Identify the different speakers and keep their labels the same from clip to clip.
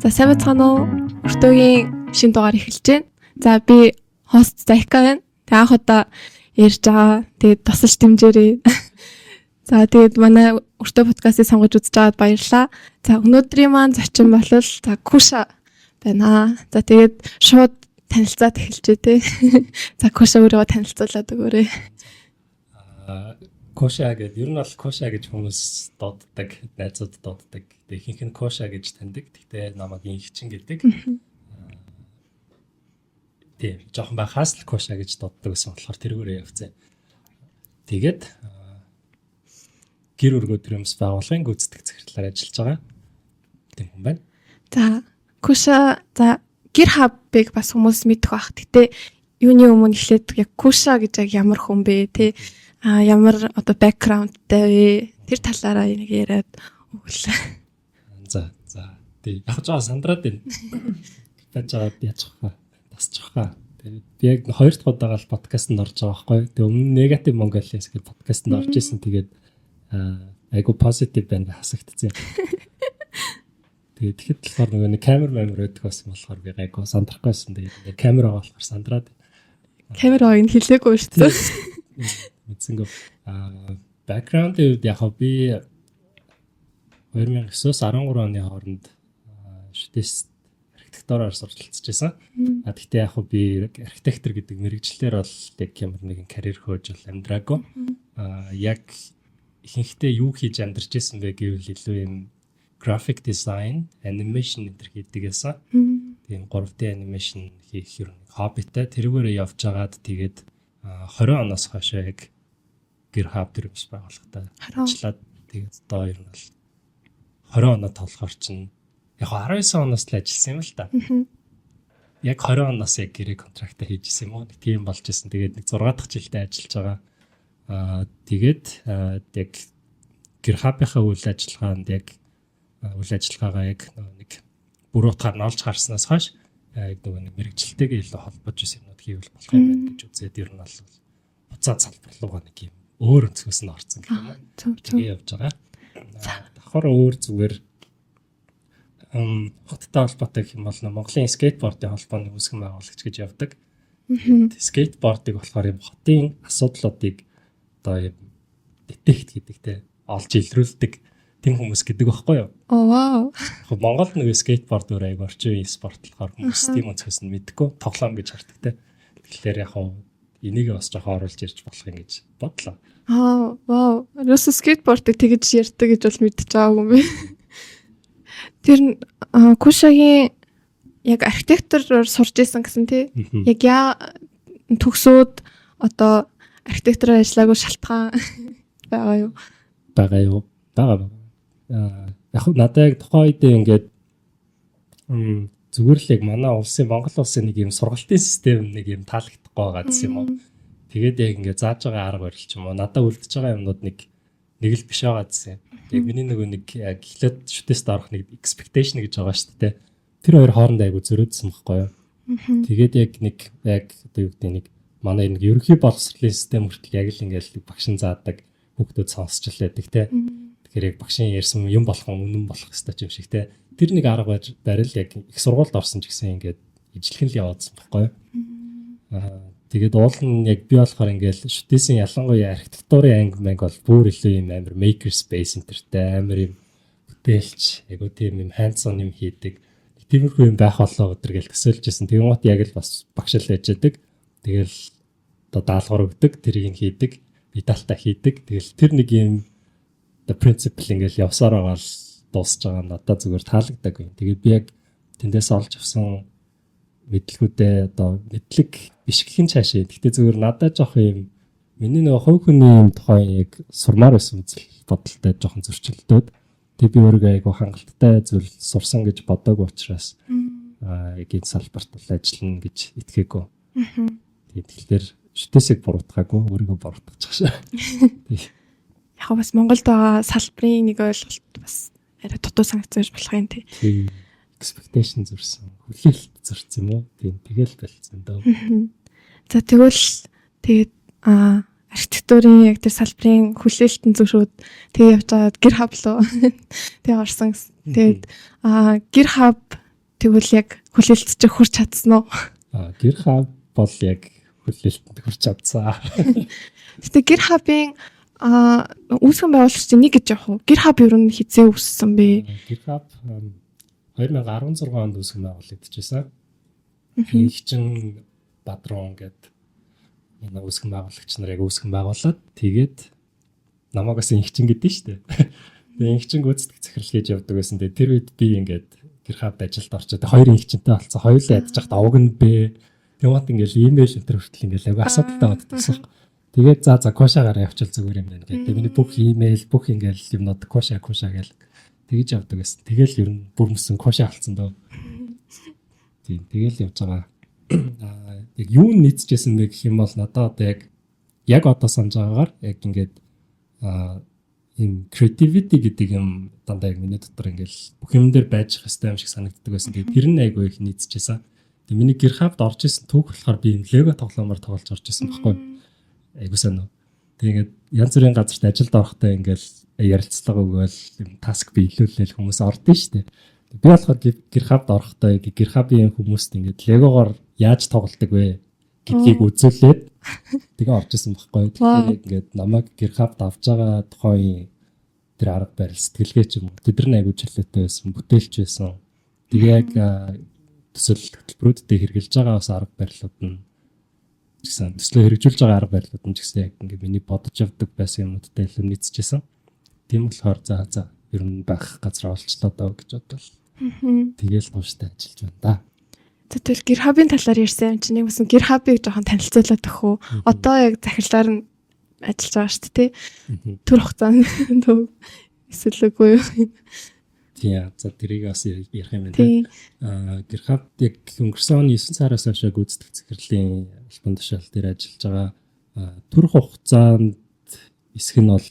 Speaker 1: За сайн байцгаана уу? Өртөөгийн шинэ дугаар эхэлж байна. За би хост Захика байна. Тэг анх удаа ярьж байгаа. Тэгээд тусалж дэмжээрэй. За тэгээд манай өртөө подкастыг сонгож үзэж байгаад баярлалаа. За өнөөдрийн маань зочин бол за Куша байна. За тэгээд шууд танилцаад эхэлжээ те. За Куша өөрөө танилцуулаад өгөөрэй.
Speaker 2: Коша гэдэг ер нь бол Коша гэж хүмүүс дууддаг, найзууд дууддаг. Тэгээ ихэнх нь Коша гэж таньдаг. Гэхдээ намайг инхчин гэдэг. Тийм, жоохон байхаас л Коша гэж дууддаг гэсэн болохоор тэргүүрээ явцсан. Тэгээд гэр өргөө төрөмс байгууллагын гүйцэтгэх захирлаар ажиллаж байгаа. Тийм хүн байна.
Speaker 1: За Куша за гэр хабыг бас хүмүүс мэдэх бах. Гэтэ юуны өмнө эхлээд яг Куша гэж яг ямар хүн бэ те? Ямар одоо бэкграундтай вэ? Тэр талаараа нэг яриад өглөө.
Speaker 2: За. Тэг яг жоо сандраад байна. Бачаа яачих хаа. Тасчих хаа. Тэгээд би яг хоёр дахь удаага л подкастт орж байгаа байхгүй. Тэг өмнө негатив Монголиас гэж подкастт орж исэн. Тэгээд айгу позитив байна хасагдсан. Тэгээд тэгэхэд болохоор нэг камер өгдөг байсан болохоор би айгу сандрахгүйсэн. Тэгээд камер байгаа болохоор сандраад.
Speaker 1: Камер байгааг нь хэлээгүй шүү дээ.
Speaker 2: Мэдсэнгөө бэкграунд яг би 2009-13 оны хооронд шүтэс архитектураар сурталчилж байсан. Гэхдээ яг би архитектор гэдэг мэргэжлэр бол яг ямар нэгэн карьер хөөж бол амьдраагүй. Яг ихэнхдээ юу хийж амьдарч байсан бэ гэвэл илүү юм graphic design, animation энэ хийдэг байсан. Тийм 3D animation хийх юм хоббитай тэрүүгээр явж агаад тэгээд 20 оноос хойш яг гэр хаб төрөмс байгууллагатай ажиллаад тэгээд одоо ер нь бол 20 оноо толохоор чинь яг 19 оноос л ажилласан юм л та. Яг 20 оноос яг гэрээ контрактаа хийжсэн юм уу? Тийм болж исэн. Тэгээд нэг 6 дахь жилдээ ажиллаж байгаа. Тэгээд яг гэр хабынхаа үйл ажиллагаанд яг үйл ажиллагаагаа яг нэг бүр утгаар нь олж харснаас хойш яг нэг мэрэгжилтэйгээ илүү холбож исэн юмнууд хийвэл болох юм байна гэж үзээд ер нь бол буцаад салбарлуугаа нэг юм өөр өнцгөөс нь орсон гэх юм байна. Тэгээ явж байгаа. Давхар өөр зүгээр хоттой холбоотой гэх юм бол Монголын скейтбордын холбооны үүсгэн байгуулагч гэж явдаг. Скейтбордыг болохоор юм хотын асуудлуудыг одоо юм детект гэдэг те олж илрүүлдэг тийм хүмүүс гэдэг байхгүй юу?
Speaker 1: Вау.
Speaker 2: Монголд нэг скейтборд өөр аяг орчин үеийн спорт болохоор хүмүүс тийм өнцгөөс нь мэддэг. Тоглоом гэж хардаг те. Тэгэхээр яг энийг бас жоохон оруулж ирж болох юм гэж бодлоо. Вау.
Speaker 1: Рус скейтбордыг тэгж ярьдаг гэж бол мэдчихэж байгаагүй юм бэ. Тэр Кушагийн яг архитектороор сурж исэн гэсэн тий. Яг төгсөөд одоо архитектороор ажиллаагүй шалтгаан байгаа юу?
Speaker 2: Бага. Яг надад яг тухайн үед ингээд зүгээр л яг манай улсын Монгол улсын нэг юм сургалтын систем нэг юм таалагдахгүй байгаа гэсэн юм уу. Тэгээд яг ингээд зааж байгаа арга барил ч юм уу. Надад үлдчихэж байгаа юмнууд нэг л биш байгаа гэсэн. Яг миний нэг яг эхлээд шүтэст орох нэг expectation гэж байгаа шүү дээ. Тэр хоёр хооронд айгу зөрөөдсөн байхгүй юу. Тэгээд яг одоо юу гэдэг нэг манай нэг ерөнхий боловсролын систем хүртэл яг л ингээд багшин заадаг хүүхдүүд сонсч л байдаг те. Тэгэхээр яг багшийн ярьсан юм болох үнэн болох хэрэгтэй юм шиг те. Тэр нэг арга барил яг их сургуульд орсон ч гэсэн ингээд ижлэхэн л яваадсан байхгүй юу. Тэгээд уул нь яг би болохоор ингээд шүтээсийн ялангуяа архитектурын анги бол бүр илүү юм амар maker space энтертэй амар юм бүтээлч айгуу тийм юм hands on юм хийдэг. Тиймэрхүү юм байх болоо өдр гэл төсөөлжсэн. Тэгэн гот яг л бас багшил яждаг. Тэгэл одоо даалгавар өгдөг, тэрийг хийдэг, медальтаа хийдэг. Тэгэл тэр нэг юм the principle ингээл явсаар байгаа л дуусж байгаа надад зүгээр таалагддаг юм. Тэгээд би яг тэндээс олж авсан мэдлгүүдээ одоо мэдлэг биш гэх юм цаашаа. Гэхдээ зүгээр надад жоох юм миний нэг хувь хүний юм тухай яг сурмаар байсан үзэл бодолтой жоохон зөрчилдөөд тэг би өөрөө айгу хангалттай зүйл сурсан гэж бодоагүй учраас яг энэ салбарт л ажиллана гэж итгээгүй. Тэгэхээр шүтээсийг буруутгаагүй өөрийгөө буруутгах шээ.
Speaker 1: Яг бас Монголд байгаа салбарын нэг ойлголт бас арай дутуу санагцсан болох юм тий.
Speaker 2: Expectation зурсан. Хүлээлт зурсан юм уу? Тийм тэгэл болцсон дөө.
Speaker 1: За тэгээд архитектурын яг тэр салбарын хүлээлтэн зөвшөөд тэгээ явж байгаа гэр хаб руу тэгээ орсон. Тэгээд гэр хаб Тэгвэл яг хүлээлтч хүрч чадсан уу?
Speaker 2: GitHub бол яг хүлээлтэнд хүрч чадсан.
Speaker 1: Гэтэ GitHub-ийн үүсгэн байгуулагч нэг гэж явах уу? GitHub ер нь хизээ үүссэн бэ?
Speaker 2: GitHub 2016 онд үүсгэн байгуулагдчихсан. Игчин Бадрон гэдэг энэ үүсгэн байгуулагч нар яг үүсгэн байгуулад тэгээд намаагаас игчин гэдэг нь шүү дээ. Тэгээд игчин гүйцэтгэх захирал хийж явдаг байсан. Тэгээд тэр үед би ингээд GitHub-д ажилд орчоод хоёр игчинтэй болсон. Хоёулаа ядж захад овг нь бэ. Тэгмээд ингээд имэйл өнтер хүртэл ингээд аяга асуудалтай боддогсон. Тэгээд за кошагаар явуул зүгээр юм байна гэдэг. Тэгээд миний бүх имэйл бүх ингээд юмнууд коша гэл тэгж явдаг байсан. Тэгэл ер нь бүрмсэн коша алдсан дөө. Тийм тэгэл явж байгаа. Яг юу нийцчихсэн бэ гэх юм бол надад яг одоо санаж байгаагаар яг ингээд ийм creativity гэдэг юм дандаа яг миний дотор ингээл бүх юм дээр байж хэвээр юм шиг санагддаг байсан. Тэгээд тэр нь айгүй их нийцчихсэн. Тэгээд миний GitHub-д орж исэн түүх болохоор би юм Lego тоглоомоор тоглож орж исэн байхгүй. Айгүй сайн уу. Тэгээд янз бүрийн газарт ажилд орохдоо ингээл ярилцлага өгөөл юм таск биелүүлээл хүмүүс ордон шүү дээ. Би болохоор GitHub-д орохдоо GitHub-ийн хүмүүст ингээд Lego-гоор яаж тоглодог вэ гэдгийг үзүүлээд тэгээ орж исэн байхгүй. Тэгэхээр ингээд намайг GitHub-д авч байгаа тухайн тэр арга барил сэтгэлгээ ч юм уу тэд нар айгуу чөлөөтэй байсан, бүтээлч байсан. Тэгээ яг төсөл хөтөлбөрүүдэд хэрэгжилж байгаа бас арга барилууд нь гэсэн төслөө хэрэгжүүлж байгаа арга барилууд нь ч гэсэн яг ингээд миний бодож явдаг байсан юмудтай илүү нийцчихсэн. Тийм болохоор за ер нь байх газар олчлоо доо гэж бодлоо. Тэгээл тууштай ажиллаж байна да.
Speaker 1: Тэгвэл GitHub-ийн талаар ярьсан юм чинь нэг бас GitHub-ыг жоохон танилцуулаад өгөх үү? Одоо яг захирлаар нь ажиллаж байгаа шүү дээ. Түр хугацаанд эсвэл үгүй юу?
Speaker 2: Тийм за тэрийг бас ярих юм байна. GitHub яг өнгөрсөн оны 9 сараас хойш гүйцэтгэх захирлийн албан тушаал дээр ажиллаж байгаа. Түр хугацаанд эсэх нь бол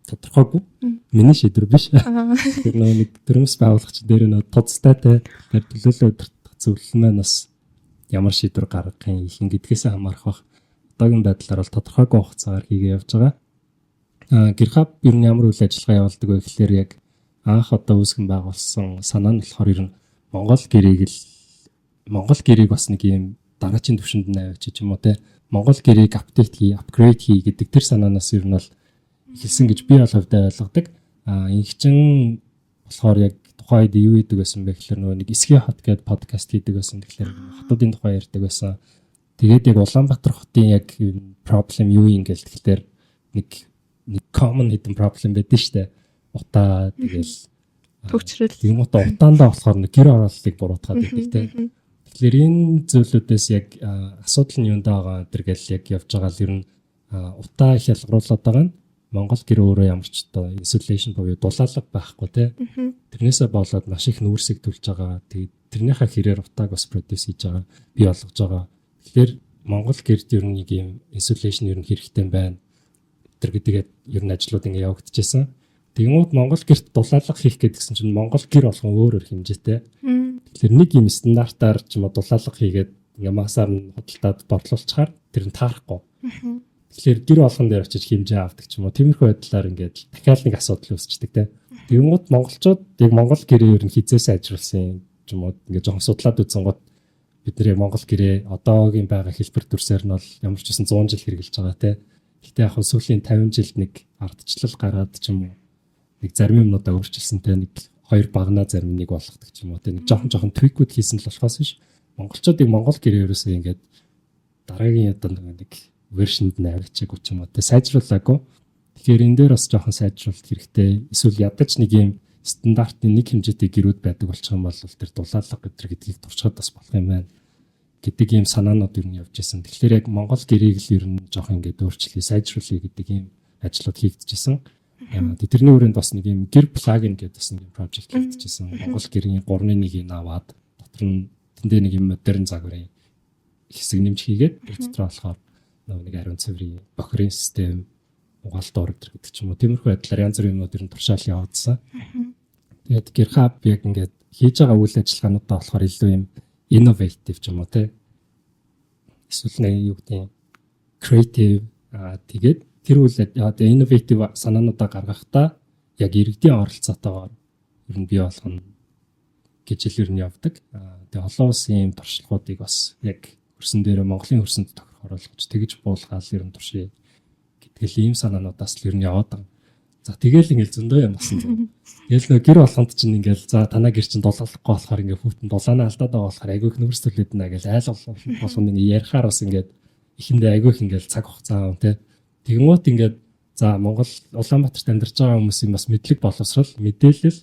Speaker 2: тодорхойгүй. Миний шийдвэр биш. Тэр нэг төрөмс байгуулагч дээр нөө туцтай те тэр төлөөлөл өдөрт зөвлөл маань бас ямар шийдвэр гаргахын ихэнх гэдгээс хамаарах бах. Одоогийн байдлаар бол тодорхойгүй хугацаагаар хийгээ явж байгаа. GitHub ер нь ямар үйл ажиллагаа явуулдаг вэ гэхээр яг анх одоо үүсгэн байгуулсан санаа нь болохоор ер нь Монгол гэрийг бас нэг юм дараачийн түвшинд навьч юм уу те Монгол гэрийг апгрейд хий гэдэг тэр санаанаас ер нь бол хэлсэн гэж би бол хувьдаа ойлгодог. Ингчин болохоор яг тухайд юу хийдэг байсан бэ гэхээр нөгөө нэг эсхий хот гэдэг подкаст хийдэг байсан. Тэгэхээр хотуудын тухай ярьдаг байсан. Тэгээд яг Улаанбаатар хотын яг проблем юу юм гээл тэгэхээр нэг common hidden problem байдаг шүү дээ. Утаа тэгэл
Speaker 1: төгчрөл.
Speaker 2: Тийм утаандаа болохоор нэг гэр орооллыг буруутгаад байдаг те. Тэгэхээр энэ зүйлүүдээс яг асуудал нь юунд байгаа энэ гэл яг явж байгаа л ер нь утаа их ялгаруулад байгаа нь Монгол гэр өөрөө ямар ч одоо insulation буюу дулаалга байхгүй те. Тэрнээсээ болоод маш их нүүрсийг төлж байгаа. Тэгээд тэрнийхээ хэрээр утааг бас produce хийж байгаа, бий болгож байгаа. Тэгэхээр Монгол гэрд ер нь нэг юм insulation ер нь хэрэгтэй байна. Тэр гэдгээд ер нь ажлууд ингэ явагдчихсан. Тэгмүүд Монгол гэрт дулаалга хийх гэдгсэн чинь Монгол гэр болгон өөр хэмжээтэй. Тэгэхээр нэг юм стандартаар ч юм уу дулаалга хийгээд ингээ масаар нь худалдаад борлуулчихаар тэр нь таарахгүй. Тэгэхээр гэр болгон дээр очиж хэмжээ авдаг ч юм уу. Тиймэрхүү байдлаар ингээд дахиад нэг асуудал үүсчдэг те. Тэгмүүд монголчууд яг Монгол гэрээ ер нь хизээс ажилласан ч юм уу. Ингээ жоохон судлаад үзсэн гот бид нэр Монгол гэрээ одоогийн байгаа хэлбэр төрсөөр нь бол ямар ч гэсэн 100 жил хэрэгжилж байгаа те. Гэхдээ яг сүүлийн 50 жилд нэг ардчлал гараад ч юм уу. Нэг зарим юмнуудаа өөрчилсөнтэй нэг хоёр багнаа зарим нэг болгодог ч юм уу. Тэ нэг жоохон твикүүд хийсэн л болохоос биш. Монголчуудыг Монгол гэрээ ерөөсөө ингээд дараагийн одоо нэг вершинд навигчаагүй ч юм уу. Тэ сайжруулаагүй. Тэгэхээр энэ дээр бас жоохон сайжруулалт хэрэгтэй. Эсвэл ядаж нэг юм стандартын нэг хэмжээтэй гэрүүд байдаг болчих юм бол тэр дулаалга гэдгийг туршихад бас болох юм байна гэдэг ийм санаанууд ер нь явж байсан. Тэгэхээр яг Монгол гэрээг л ер нь жоохон ингээд өөрчлөе, сайжруулъя гэдэг ийм ажлууд хийгдчихсэн. Тэрний өрөөнд бас нэг юм гэр плагин гэдэг бас нэг project хийгдчихсэн. Монгол гэрийн 3-1-ийг аваад дотор нь тэндээ нэг юм модерн загварын хэсэг нэмж хийгээд дотроо болохоор нэг ариун цэврийн бохирын систем, угаалт ордер гэдэг ч юм уу. Тиймэрхүү байдлаар янз бүрийн юмнууд ер нь туршаал явуулсан. Тэгээд GitHub яг ингээд хийж байгаа үйл ажиллагаануудаа болохоор илүү юм innovative ч юм уу те. Эсвэл нэг юу гэдэг creative тэгээд тэр үйл одоо innovative санаануудаа гаргахдаа яг иргэдийн оролцоотойгоор ер нь бий болгоно гэж л ер нь явдаг. Тэгээ олон улсын туршлагуудыг бас яг хөрсөн дээр Монголын хөрсөнд тохирох оруулж тэгж буулгаал ер нь туршия гэдгээл ийм санаануудаас л ер нь яваад байгаа. За тэгээл ингээл зөндөө юм басан. Тэгэл нөө гэр болгонд чинь ингээл за танаа гэр чинь дулаалахгүй болохоор ингээ хүүтэн дулаанаа алдаад байгаа болохоор айгүйх нүүрс төлөд нэ гэж айл болгоно ингээ ярихаар бас ингээд ихэндээ айгүйх ингээл цаг хугацаа тий. Тэгмөөт ингээд за Монгол Улаанбаатарт амьдарч байгаа хүмүүсийн бас мэдлэг боловсрал мэдээлэл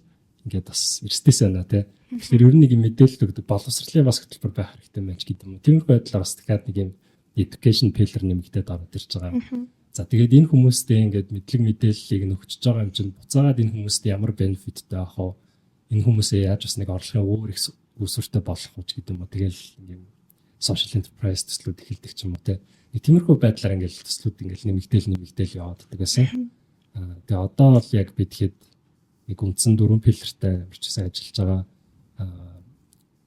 Speaker 2: ингээд бас эрсдэс байна тий. Тэгэхээр ер нь нэг мэдээлэл өгдөг боловсролын бас хөтөлбөр байх хэрэгтэй байна ч гэдэг юм. Тиймэрхүү байдлаар бас дахиад нэг юм education pillar нэмэгдээд ороод ирж байгаа. За тэгээд энэ хүмүүстээ ингээд мэдлэг мэдээллийг нөгчөж байгаа юм чинь буцаагаад энэ хүмүүст ямар benefitтэй байх вэ? Энэ хүмүүсээ яаж бас нэг орлогын өөр их үүсвэртэй болох вэ гэдэг юм уу? Тэгэл юм social enterprise төслүүд эхэлдэг ч юм уу те. Нэг тиймэрхүү байдлаар ингээд төслүүд ингээд нэмэгдээл яваад байдаг гэсэн. Тэгээ одоо бол яг бид хэд нэг үндсэн 4 пиллертэй ямарчсан ажиллаж байгаа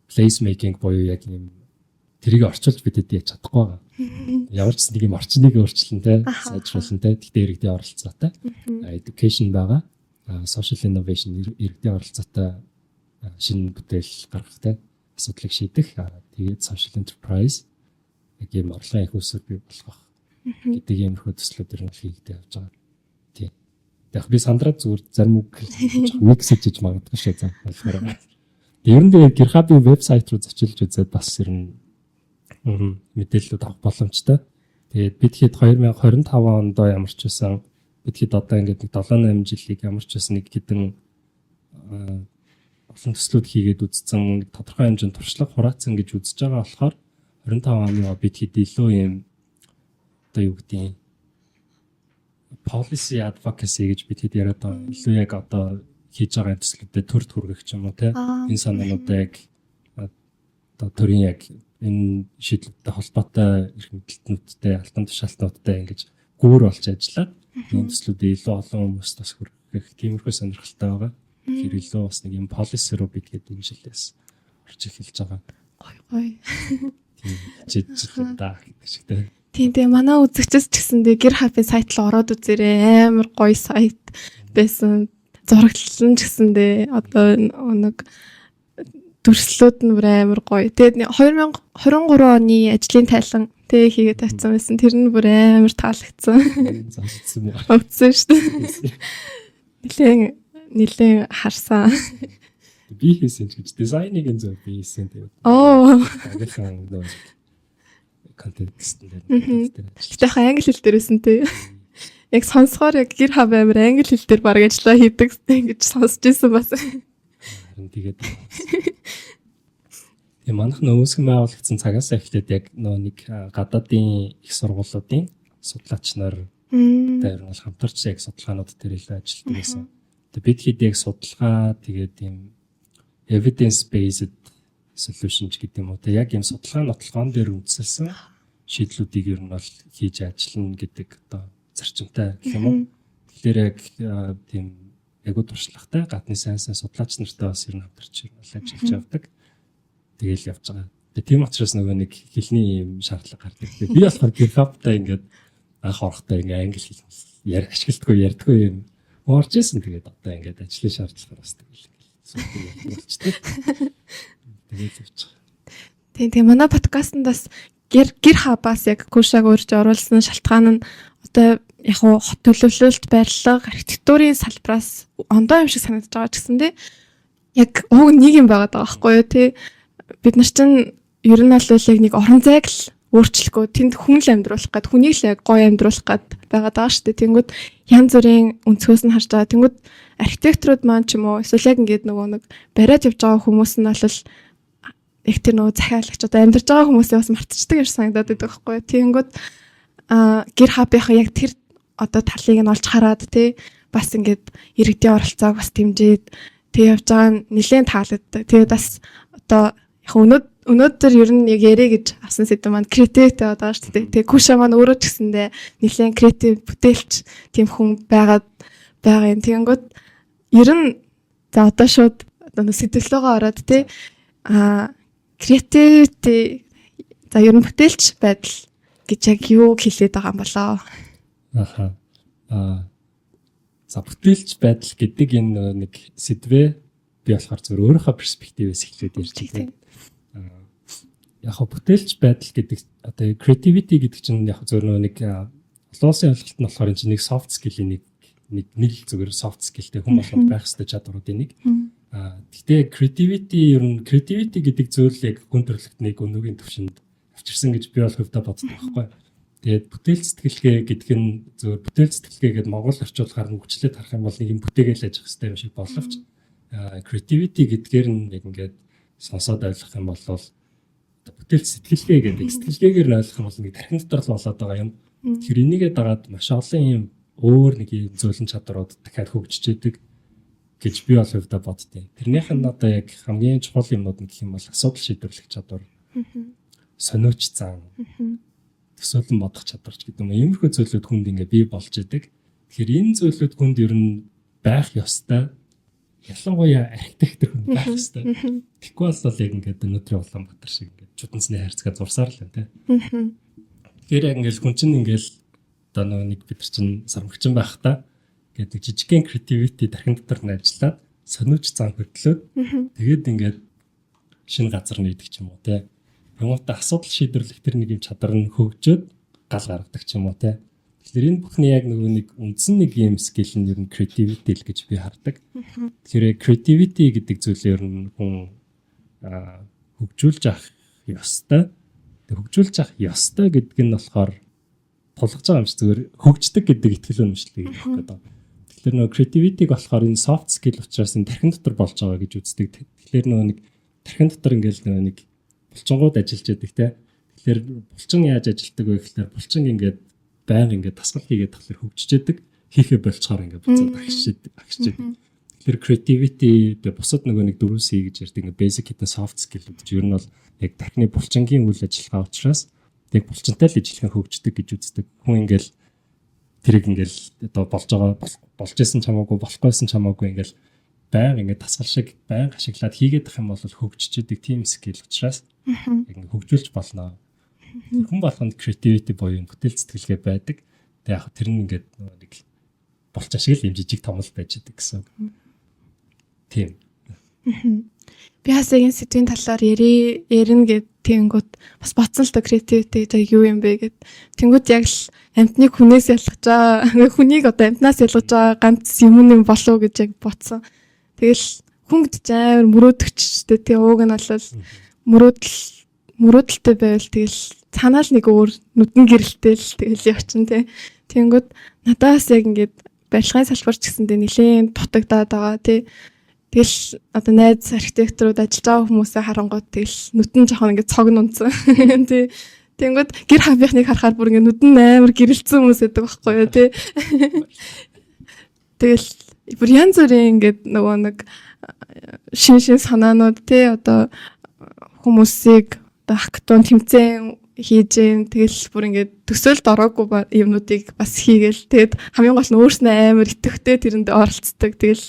Speaker 2: place making буюу яг юм тэрийг орчуулж бидэд яаж чадахгүй байгаа. Ямар ч нэг юм орчныг өөрчлөн те сайжруулсан те тэгтээ иргэдийн оролцоотой education байгаа. Social innovation иргэдийн оролцоотой шинэ бүтээл гаргах те асуудлыг шийдэх. Тэгээд social enterprise яг юм орлогын их үүсвэр бий болгох гэдэг иймэрхүү төслүүдээр нь хийгдэж явж байгаа. Тийм. Яг би сандраад зүгээр зарим үг микс хийж магадгүй шээ зам болохоор. Ер нь тэгээд GitHub-ийн вебсайт руу зочилж үзээд бас ер нь мэдээлэлүүд авах боломжтой. Тэгээд бид хэд 2025 онд ямар ч байсан бид хэд одоо ингээд 7-8 жилийг ямар ч байсан нэг хэдэн олон төслүүд хийгээд үзсэн нэг тодорхой хэмжээнд туршлага хураацсан гэж үзэж байгаа болохоор 25 оны бид хэд илүү юм одоо юу гэдэг policy advocacy гэж бид хэд яриад байгаа. Илүү яг одоо хийж байгаа төслүүдэд төр түргэх юм уу те энэ санаануудыг одоо төрийн яг энэ шийдлэлтэй холбоотой эрх мэдэлтнүүдтэй алтан тушаалтнуудтай ингэж гүүр болж ажиллаад энэ төслүүдээ илүү олон хүмүүст бас хүргэх тиймэрхүү сонирхолтой байгаа. Тэгэхээр илүү бас нэг юм policy руу бид гэдэг жилээс орж эхэлж байгаа.
Speaker 1: Гой.
Speaker 2: Тийм жижиг даа гэдэг шиг те.
Speaker 1: Тийм тэгээ манай үзэгчс ч гэсэндээ GitHub-ийн сайт руу ороод үзээрэй. Амар гоё сайт байсан. Зураглал нь ч гэсэндээ одоо нэг дүрслүүд нь бүр амар гоё. Тэгээд 2023 оны ажлын тайлан тэг хийгээд тавьсан байсан. Тэр нь бүр амар таалагдсан.
Speaker 2: Зогссон юм.
Speaker 1: Өвцсөн шүү дээ. Нилээн харсан.
Speaker 2: Би хийсэн ч гэж дизайныг нь зөв би хийсэн тэгээд.
Speaker 1: Оо.
Speaker 2: Агаархан нөө контекст дээр.
Speaker 1: Гэтэ англи хэл дээрсэн тий. Яг сонсохоор яг GitHub амар англи хэл дээр баг ажиллаа хийдэг гэж сонсч ирсэн бас.
Speaker 2: Тэгээд манайх нөөсгөн байгуулагдсан цагаас эхлээд яг нэг гадаадын их сургуулиудын судлаач нар дээр нь хамтарч яг судалгаанууд дээр илүү ажилладаг гэсэн. Тэгээд бид хэд яг судалгаа тэгээд юм evidence based solution гэдэг юм уу те яг юм судалгаа нотлогоон дээр үндэслэсэн шийдлүүдийг ер нь бол хийж ажиллана гэдэг одоо зарчимтай гэх юм уу. Тэгэхээр яг тийм ягуу туршлагатай гадны сайн судлаач нартай бас ер нь хамтарч ажиллаж явдаг. Тэгээл явж байгаа. Тэгээ тийм учраас нөгөө нэг хэлний юм шаардлага гардаг. Би болохоор GitHub-тай ингээд анх орохтой ингээд англи хэл ашигладаггүй ярьдаггүй юм. Орж исэн тэгээд одоо ингээд ажлын шаардлагаар бас тэгээл болчтой. Тэгээд явж байгаа.
Speaker 1: Тийм манай подкастт бас GitHub-аас яг Кушаг өөрч оруулсан шалтгаан нь одоо яг хот төлөвлөлт барилга архитектурын салбараас ондоо юм шиг санагдаж байгаа ч гэсэн тий яг уг нэг юм байгаа даа байхгүй юу тий бид нар чинь ер нь бол яг нэг орон зайг л өөрчлөхгүй тэнд хүн л амьдруулах гээд хүнийг л яг гоё амьдруулах гээд байгаа даа шүү дээ. Тэнгүүд янз бүрийн өнцгөөс нь харж байгаа. Тэнгүүд архитекторууд маань ч юм уу эсвэл яг ингээд нөгөө нэг бариад явж байгаа хүмүүс нь бол яг тэр нөгөө захиалагч одоо амьдарч байгаа хүмүүсээ бас мартчихдаг гэж санагдаад байдаг байхгүй юу. Тэнгүүд GitHub-ийнхаа яг тэр одоо талыг нь олж хараад тий бас ингээд иргэдийн оролцоог бас дэмжиж тэг явж байгаа нь нэлээд таалагддаг. Тэгээд бас одоо яг өнөөдөр ер нь яг ярэ гэж авсан сэдв маань креативтэй байгаа шүү дээ. Тэгээ Куша маань өөрөө ч гэсэндээ нэлээд креатив бүтээлч тийм хүн байгаа юм. Тэгэнгүүт ер нь за одоо шууд одоо сэтгэлөөгөө ороод тий креативити за ер нь бүтээлч байдал гэж яг юу хэлээд байгаа юм болоо.
Speaker 2: За бүтээлч байдал гэдэг энэ нэг сэдвээ би болохоор зөв өөрийнхөө перспективээс эхлээд ярьж байгаа. Яг хөө бүтээлч байдал гэдэг одоо creativity гэдэг чинь яг зөв нэг олон улсын ойлголт нь болохоор энэ чинь нэг soft skill-ийн нэг зүгээр soft skillтэй хүн болгонд байх хэрэгтэй чадваруудын нэг. Гэхдээ creativity гэдэг зүйл яг хүн төрөлхтнийг өнөөгийн төвшөнд авчирсан гэж би бол хувьдаа боддог байхгүй. Тэгээд бүтээл сэтгэлгээ гэдэг нь зөв бүтээл сэтгэлгээ гэдэг Монгол орчуулгаар нь хүчлээд харах юм бол нэг юм бүтээгээл ажих хэрэгтэй юм шиг боловч creativity гэдгээр нь яг ингээд сонсоод ойлгох юм бол бүтээл сэтгэлгээ гэдэг сэтгэлгээгээр нь ойлгох юм бол нэг тархин дотор л болоод байгаа юм. Тэгэхээр энийгээ дагаад маш олон юм өөр нэг юм зөвлөн чадварууд дахиад хөгжиж идэг гэж би бол хувьдаа боддیں۔ Тэрнийх нь одоо яг хамгийн чухал юмнууд нь гэх юм бол асуудал шийдвэрлэх чадвар, сониуч зан, төсөөлөн бодох чадвар ч гэдэг юм. Иймэрхүү зүйлүүд хүнд ингээ бий болж идэг. Тэгэхээр энэ зүйлүүд хүнд ер нь байх ёстой. Ялангуяа архитектор хүн байх ёстой. Тэгэхгүй бол яг ингээд өнөөдрийн Улаанбаатар шиг ингээд чудансны хайрцаг зурсаар л байна те. Тэгэхээр яг ингээд хүн чинь ингээд одоо нэг бид нар чинь сармагчин байх та гэдэг жижигхэн creativity тархин дотор нь ажиллаад сониуч зан хөдлөөд тэгээд ингээд шинэ газар нээдэг ч юм уу те. Хүмүүстээ асуудал шийдвэрлэх тэр нэг юм чадвар нь хөгжөөд гал гаргадаг ч юм уу те. Тэгэхээр энэ бүхний яг нэг үндсэн нэг юм скил нь ер нь creativity л гэж би хардаг. Тэгэхээр creativity гэдэг зүйлээр нь хүн хөгжүүлж авах ёстой. Тэг хөгжүүлж авах ёстой гэдэг нь болохоор тулгаж байгаа юм шиг зүгээр хөгждөг гэдэг итгэл үнэмшлийг хэлэх гэдэг. Тэгэхээр нөгөө creativity-г болохоор энэ soft skill учраас энэ тархин дотор болж байгаа гэж үздэг. Тэгэхээр нөгөө нэг тархин дотор ингээл нөгөө нэг булчингууд ажиллаж байдаг те. Тэгэхээр булчин яаж ажилтдаг вэ гэхээр булчин ингээд байнга ингээд тасгал хийгээд тахлаар хөгжиж яадаг. Хийхээ болцохоор ингээд буцаад агшиж яадаг. Тэгэхээр creativity дэ бусад нөгөө нэг дөрвөөс хий гэж ярьдаг ингээд basic хитэн soft skill-үүд чинь ер нь бол яг тархины булчингийн үйл ажиллагаа учраас яг булчинтай л ижилхэн хөгждөг гэж үздэг. Хүн ингээл тэрийг ингээл одоо болж исэн ч хамаагүй болохгүйсэн ч хамаагүй ингээл байнга ингээд тасгал шиг байнга ашиглаад хийгээд ах юм бол хөгжиж идэг team skill учраас яг ингээд хөгжүүлж болно. Хүн болгонд creativity буюу бүтээл сэтгэлгээ байдаг. Тэг яг тэр нь ингээд нэг булч ашиг л юм жижиг том л байж идэг гэсэн. Тийм.
Speaker 1: Би хасагийн сэдвийн талаар ярина гэд тэнгүүт бас бодсон л та creativity гэдэг юу юм бэ гэд. Тэнгүүт яг л амтныг хүнээс ялгаж байгаа, хүнийг одоо амтнаас ялгаж байгаа ганц юм болов гэж яг бодсон. Тэгэл хүн гэж амар мөрөөдөгчтэй тий ууг нь бол мөрөөдөлтэй байвал тэгэл цаанаа л нэг өөр нүдэн гэрэлтэй л тэгэл явчин тий. Тэнгүүт надаас яг ингээд барилгын салбарч гэсэндээ нэлээд дутагдаад байгаа тий. Тэгэл одоо найз архитекторууд ажиллаж байгаа хүмүүсээ харангуут тэгэл нүдэн жоохон ингээд цог нунцсан. Тий. Тэнгүүд гэр хавийнхныг харахаар бүр ингээд нүдэн амар гэрэлцсэн хүмүүс байдаг байхгүй юу тий. Тэгэл бүр янз бүрийн ингээд нөгөө нэг шин санаанууд тий одоо хүмүүсийг одоо хактун тэмцээн хийж гэн тэгэл бүр ингээд төсөөлд ороогүй юмнуудыг бас хийгээл тэгээд хамгийн гол нь өөрснөө амар итгэвтэй тэрэнд оролцдог тэгэл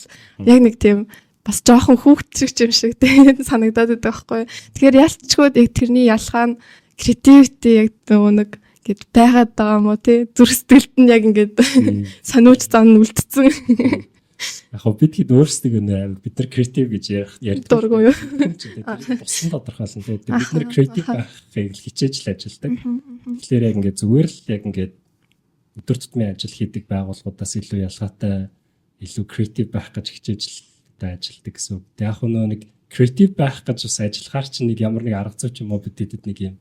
Speaker 1: яг нэг тийм бас жоохон хүүхдчиг юм шиг тэгээд санагдаад байдаг байхгүй. Тэгэхээр ялцчгүй яг тэрний ялгаа нь creativity яг нөгөө нэг гэд байгаад байгаа юм уу тий зүрх сэтгэлд нь яг ингээд сониуч зан үлдсэн.
Speaker 2: Яг хөө бид хэд өөрсдөө нэ бид нар creative гэж ярьдаг.
Speaker 1: Дургүй юу?
Speaker 2: Бусан тодорхойлсон тий бид нар creative байхыг хичээж л ажилладаг. Тэгэхээр яг ингээд зүгээр л яг ингээд өдөр тутмын ажил хийдэг байгууллагуудаас илүү ялгаатай илүү creative байх гэж хичээж ажилладаг гэсэн үг. Яг хөө нэг creative байх гэж бас ажиллахаар чинь нэг ямар нэг арга зүй ч юм уу бидэд нэг юм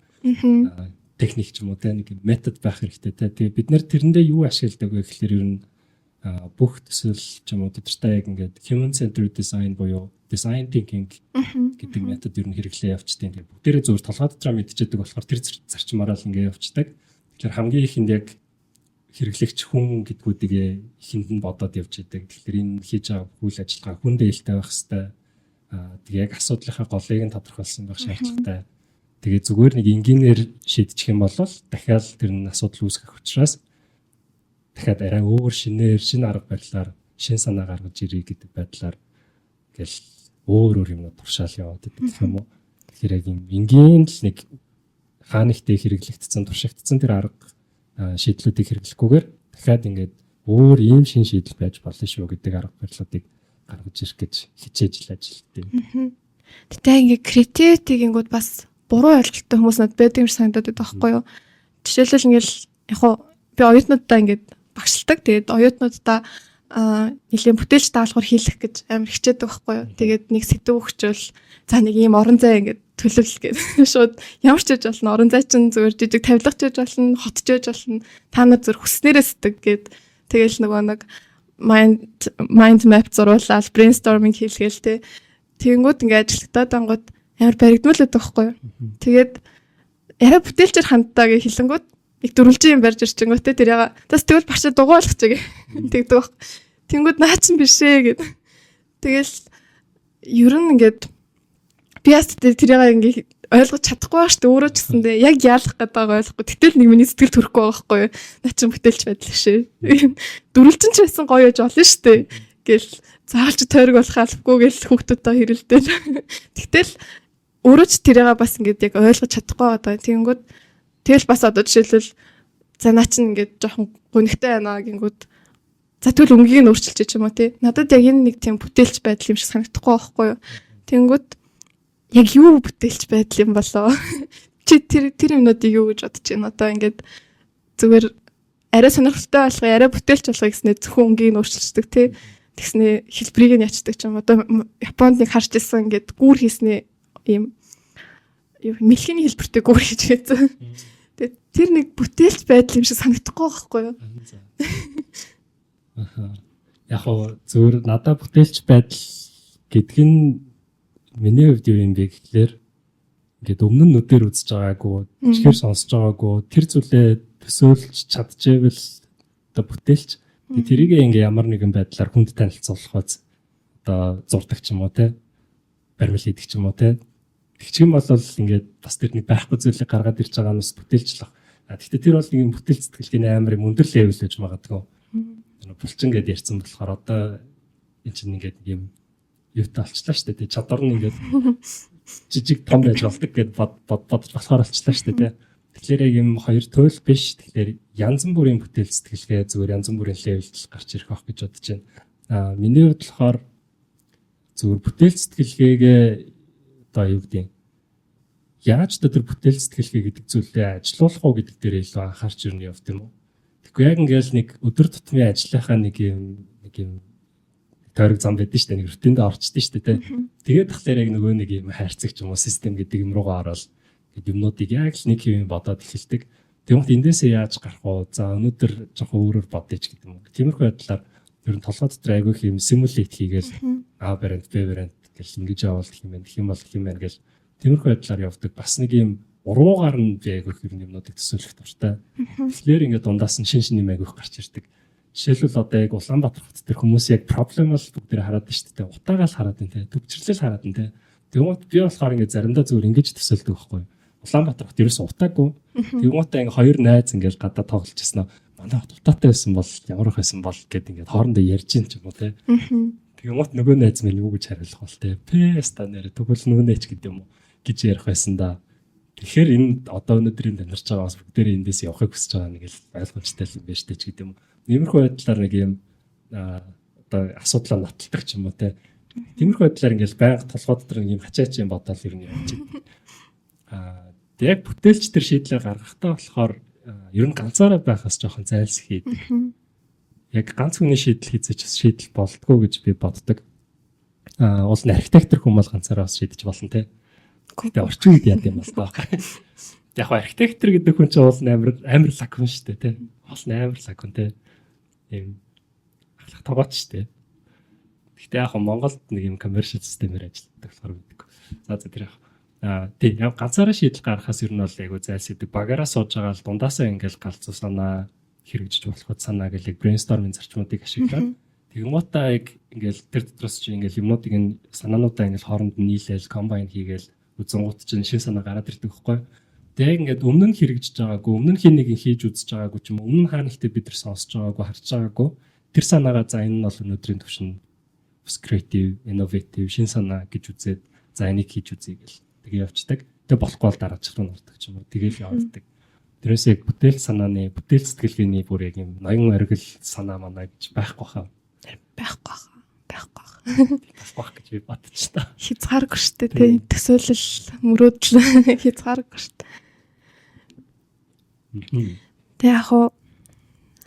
Speaker 2: техник ч юм уу те нэг метод байх хэрэгтэй те. Тэгээ бид нар тэрэндээ юу ашигладаг вэ гэхээр ер нь бүх төсөл ч юм уу тодорхой яг ингээд human centered design буюу design thinking гэдэг метод ер нь хэрэглээ явцдаг. Тэгээ бүгдээрээ зөвхөн толгой дотроо мэдчихэдэг болохоор тэр зарчмаараа л ингээд явцдаг. Тэгэхээр хамгийн ихэнд яг хэрэглэгч хүн гэдгүүдийг ихэнд нь бодоод явж идэг. Тэгэхээр энэ хийж байгаа үйл ажиллагаа хүн дээлтэй байх хэвээр. Тэгээ яг асуудлынхаа голыг нь тодорхойлсон байх шаардлагатай. Тэгээ зүгээр нэг энгийнээр шийдчих юм бол дахиад тэр нь асуудал үүсгэх учраас дахиад арай өөр шинэ арга барилаар шин санаа гаргаж ирэх гэдэг байдлаар ингээл өөр юмнууд туршаал яваад байдаг юм уу. Тэгэхээр яг энгийн л нэг хаанигтэй хэрэглэгдсэн туршигдсан тэр арга шийдлүүдийг хэрэглэхгүйгээр дахиад ингээд өөр ийм шин шийдэл байж болно шүү гэдэг арга барилуудыг гаргаж ирэх гэж хичээж л ажилтдаг.
Speaker 1: Тэгтээ ингээ creativity гингүүд бас буруу ойлголттой хүмүүс надад байдаг юм шиг санагдаад байдаг байхгүй юу? Жишээлбэл ингээл яг хуу би оюутнуудаа ингээд багшилдаг. Тэгээд оюутнуудаа нэлийн бүтээлч даалгавар хийх гэж амар хичээдэг байхгүй юу? Тэгээд нэг сэдв өгчөөл за нэг ийм орон зай ингээд төлөвлөл гэдэг. Шууд ямар ч хийж болно. Орон зай чинь зүгээр жижиг тавилгач хийж болно, хотч хийж болно. Та нар зүр хүснээрээ сэтг гээд тэгэл нөгөө нэг mind map зуруулаад brainstorming хийлгээл те. Тэгэнгүүт ингээд ажилтаад ангууд амар баригдмал байдаг байхгүй юу? Тэгээд яриа бүтээлчээр хандтаа гэж хэлэнгүүт их дөрвөлжин юм барьж ирчихэнгүүт те тэр яга бас тэгвэл багчаа дугуулах чиг тэгдэг баг. Тэнгүүд наа чин биш ээ гэд. Тэгэл ер нь ингээд би яст тэр яга ингээд ойлгож чадахгүй байх шүү дээ өөрөө ч гэсэндээ яг яалах гэдэг байгаа ойлгохгүй. Гэтэл нэг миний сэтгэл төрөхгүй байгаа байхгүй юу? Наа чин бүтээлч байдлаа шээ. Дөрвөлжин ч байсан гоё яж олно шүү дээ. Гэл заалж тойрог болох албагүй гэл хүүхдүүдтэй хэрэлдээ. Тэгтэл өөрөө ч тэр яга бас ингээд яг ойлгож чадахгүй байгаа. Тэнгүүд тэгэл бас одоо жишээлбэл за наа чин ингээд жоохон гонигтай байна гингүүд за тэгвэл өнгийг нь өөрчилж ч юм уу тий. Надад яг энэ нэг тийм бүтээлч байдал юм шиг санагдахгүй байхгүй юу. Тэнгүүд яг юу бүтээлч байдал юм болоо. Чи тэр юмнуудыг юу гэж бодож байна? Одоо ингээд зүгээр арай сонирхолтой болгоё, арай бүтээлч болгоё гэснээр зөвхөн өнгийг нь өөрчилждэг тий. Тэгснээ хэлбэрийг нь ячдаг ч юм. Одоо Японд нэг харж ирсэн ингээд гүүр хийснээ ийм мэлхийний хэлбэртэй гүүр хийж байсан. Тэгээд тэр нэг бүтээлч байдал юм шиг санагдахгүй байхгүй юу?
Speaker 2: Яг хоо зөвөр надад бүтээлч байдал гэдг нь миний хувьд юу юм бэ гэхлээр ингээд өмнө нь нүдээр үзэж байгаагүй, чихээр сонсож байгаагүй, тэр зүйлээ төсөөлж чадчихвэл одоо бүтээлч тэрийг ингээ ямар нэгэн байдлаар хүнд танилцуулахоц одоо зурдаг ч юм уу те баримл хийдэг ч юм уу те тэгчгэн бол ингээд бас тэр нэг байхгүй зүйлийг гаргаад ирж байгаа нь бас бүтээлчлэх. Гэхдээ тэр бол нэг юм бүтээл сэтгэлгээний амар юм өндөр левел гэж магадгүй. Булчин гэдээ ярьсан болохоор одоо энэ чинь ингээд нэг юм юутай олчлаа шүү дээ. Чадвар нь ингээд жижиг том байж болдог гэд бодож болохоор олчлаа шүү дээ. Тэгэхээр яг юм хоёр туйл биш. Тэгэхээр янз бүрийн бүтээл сэтгэлгээ зүгээр янз бүрийн левелд гарч ирэх байх гэж бодож байна. Миний хувьд болохоор зүгээр бүтээл сэтгэлгээгээ одоо юу гэдэг юм. Яаж тэр бүтээл сэтгэлгээ гэдэг зүйлээ ажилуулах уу гэдэг дээр илүү анхаарч ирнэ явт юм уу? Тэгэхгүй яг ингээл нэг өдөр тутмын ажлынхаа нэг юм тойрог зам байдаг шүү дээ. Нэг рутинд орчдөө шүү дээ. Тэгээд тахлаар яг нөгөө нэг юм хайрцаг ч юм уу систем гэдэг юм руугаа ороод гэдэг юмнуудыг яг л нэг хэвэн бодоод эхэлдэг. Тэгмэд эндээсээ яаж гарах вэ? За өнөөдөр жоохон өөрөөр бодъё ч гэдэг юм. Тиймэрхүү байдлаар ер нь толгой дотор айгүй юм симулейт хийгээл А вариант, Б вариант гэл ингэж явуулах юм байна. Тэгэх юм бол юм байна гэл тиймэрхүү байдлаар явдаг. Бас нэг юм уруугаар нь би айгүй юм юмнуудыг төсөөлөх дуртай. Тэгэхээр ингээд дундаас нь шин юм айгүйх гарч ирдэг. Жишээлбэл одоо яг Улаанбаатар хот тэр хүмүүс яг проблем бол бүгдээр хараад байна шүү дээ. Утаагаал хараад байна те. Төвчрлэл хараад байна те. Тэгмээд би болохоор ингээд заримдаа зүгээр ингэж төсөөлдөг байхгүй. Улаанбаатар хот ерөөс утаагүй. Тэгмээдээ ингээд хоёр найз ингээд гадаа тоглож ирсэн. Манай хот утаатай байсан бол ямар их байсан бол гэд ингээд хоорондоо ярьж ин ч юм уу те. Тэгмээд нөгөө найз минь юу гэж хариулах бол те. Пэста нэр тэгвэл нөгөө найз гэдэг юм уу гэж ярих байсан да. Тэгэхээр энэ одоо өнөөдрийн танарч байгаа бас бүгдээрээ эндээс явахыг хүсэж байгаа нэг л ойлгомжтой юм байна шүү дээ ч гэдэг юм. Иймэрхүү байдлаар нэг юм одоо асуудлаа нотолдог ч юм уу те. Тиймэрхүү байдлаар ингээл байнга толгой дотор нэг юм хачаач юм бодоод ер нь явж байна. Яг бүтээлч төр шийдлээ гаргахтаа болохоор ер нь ганцаараа байхаас жоохон зайлс хийдэг. Яг ганц хүний шийдэл хийцэж шийдэл болтгоо гэж би боддог. Уул нь архитектор хүмүүс ганцаараа бас шийдэж болно те. Гэхдээ орчин үед яд юм бол таа. Яг архитектор гэдэг хүн чинь уул амар лаг хүн шүү дээ те. Уул нь амар лаг хүн те. Ийм ахлах тогооч шүү дээ. Гэхдээ яг Монголд нэг юм commercial системээр ажилладаг болохоор гэдэг. За тэр тийм яг ганцаараа шийдэл гаргахаас ер нь бол айгу зайлсхийдэг. Багаараа сууж байгаа л дундаасаа ингээл галзуу санаа хэрэгжиж болох санаа гэлэг brainstorming зарчмуудыг ашиглаад тэгмээдээ яг ингээл тэр дотроос чи ингээл юмнуудыг нь санаануудаа ингээл хооронд нь нийлээл combine хийгээл үзэнгууд чинь шин санаа гараад ирдэг байхгүй. Тэгээ ингээд өмнө нь хэрэгжиж байгаагүй, өмнө нь хин нэг хийж үзэж байгаагүй ч юм уу, өмнө нь хаана ихтэй бид нар сонсож байгаагүй, харж байгаагүй. Тэр санаагаа за энэ нь бол өнөөдрийн түвшин бас creative, innovative шин санаа гэж үзээд за энийг хийж үзье гэл тэгээ явцдаг. Тэгээ болохгүй бол дараачих руу нурдаг ч юм уу. Тэгээл явдаг. Тэрээс яг бүтээл санааны, бүтээл сэтгэлгээний бүр яг юм ноён оргил санаа манаа гэж байхгүй хаа.
Speaker 1: Байхгүй.
Speaker 2: Бас бах гэж би бодчих та.
Speaker 1: Хязгааргүй шүү дээ тий. Төсөөлөл мөрөөдөл хязгааргүй шүү дээ. Тэг яг хуу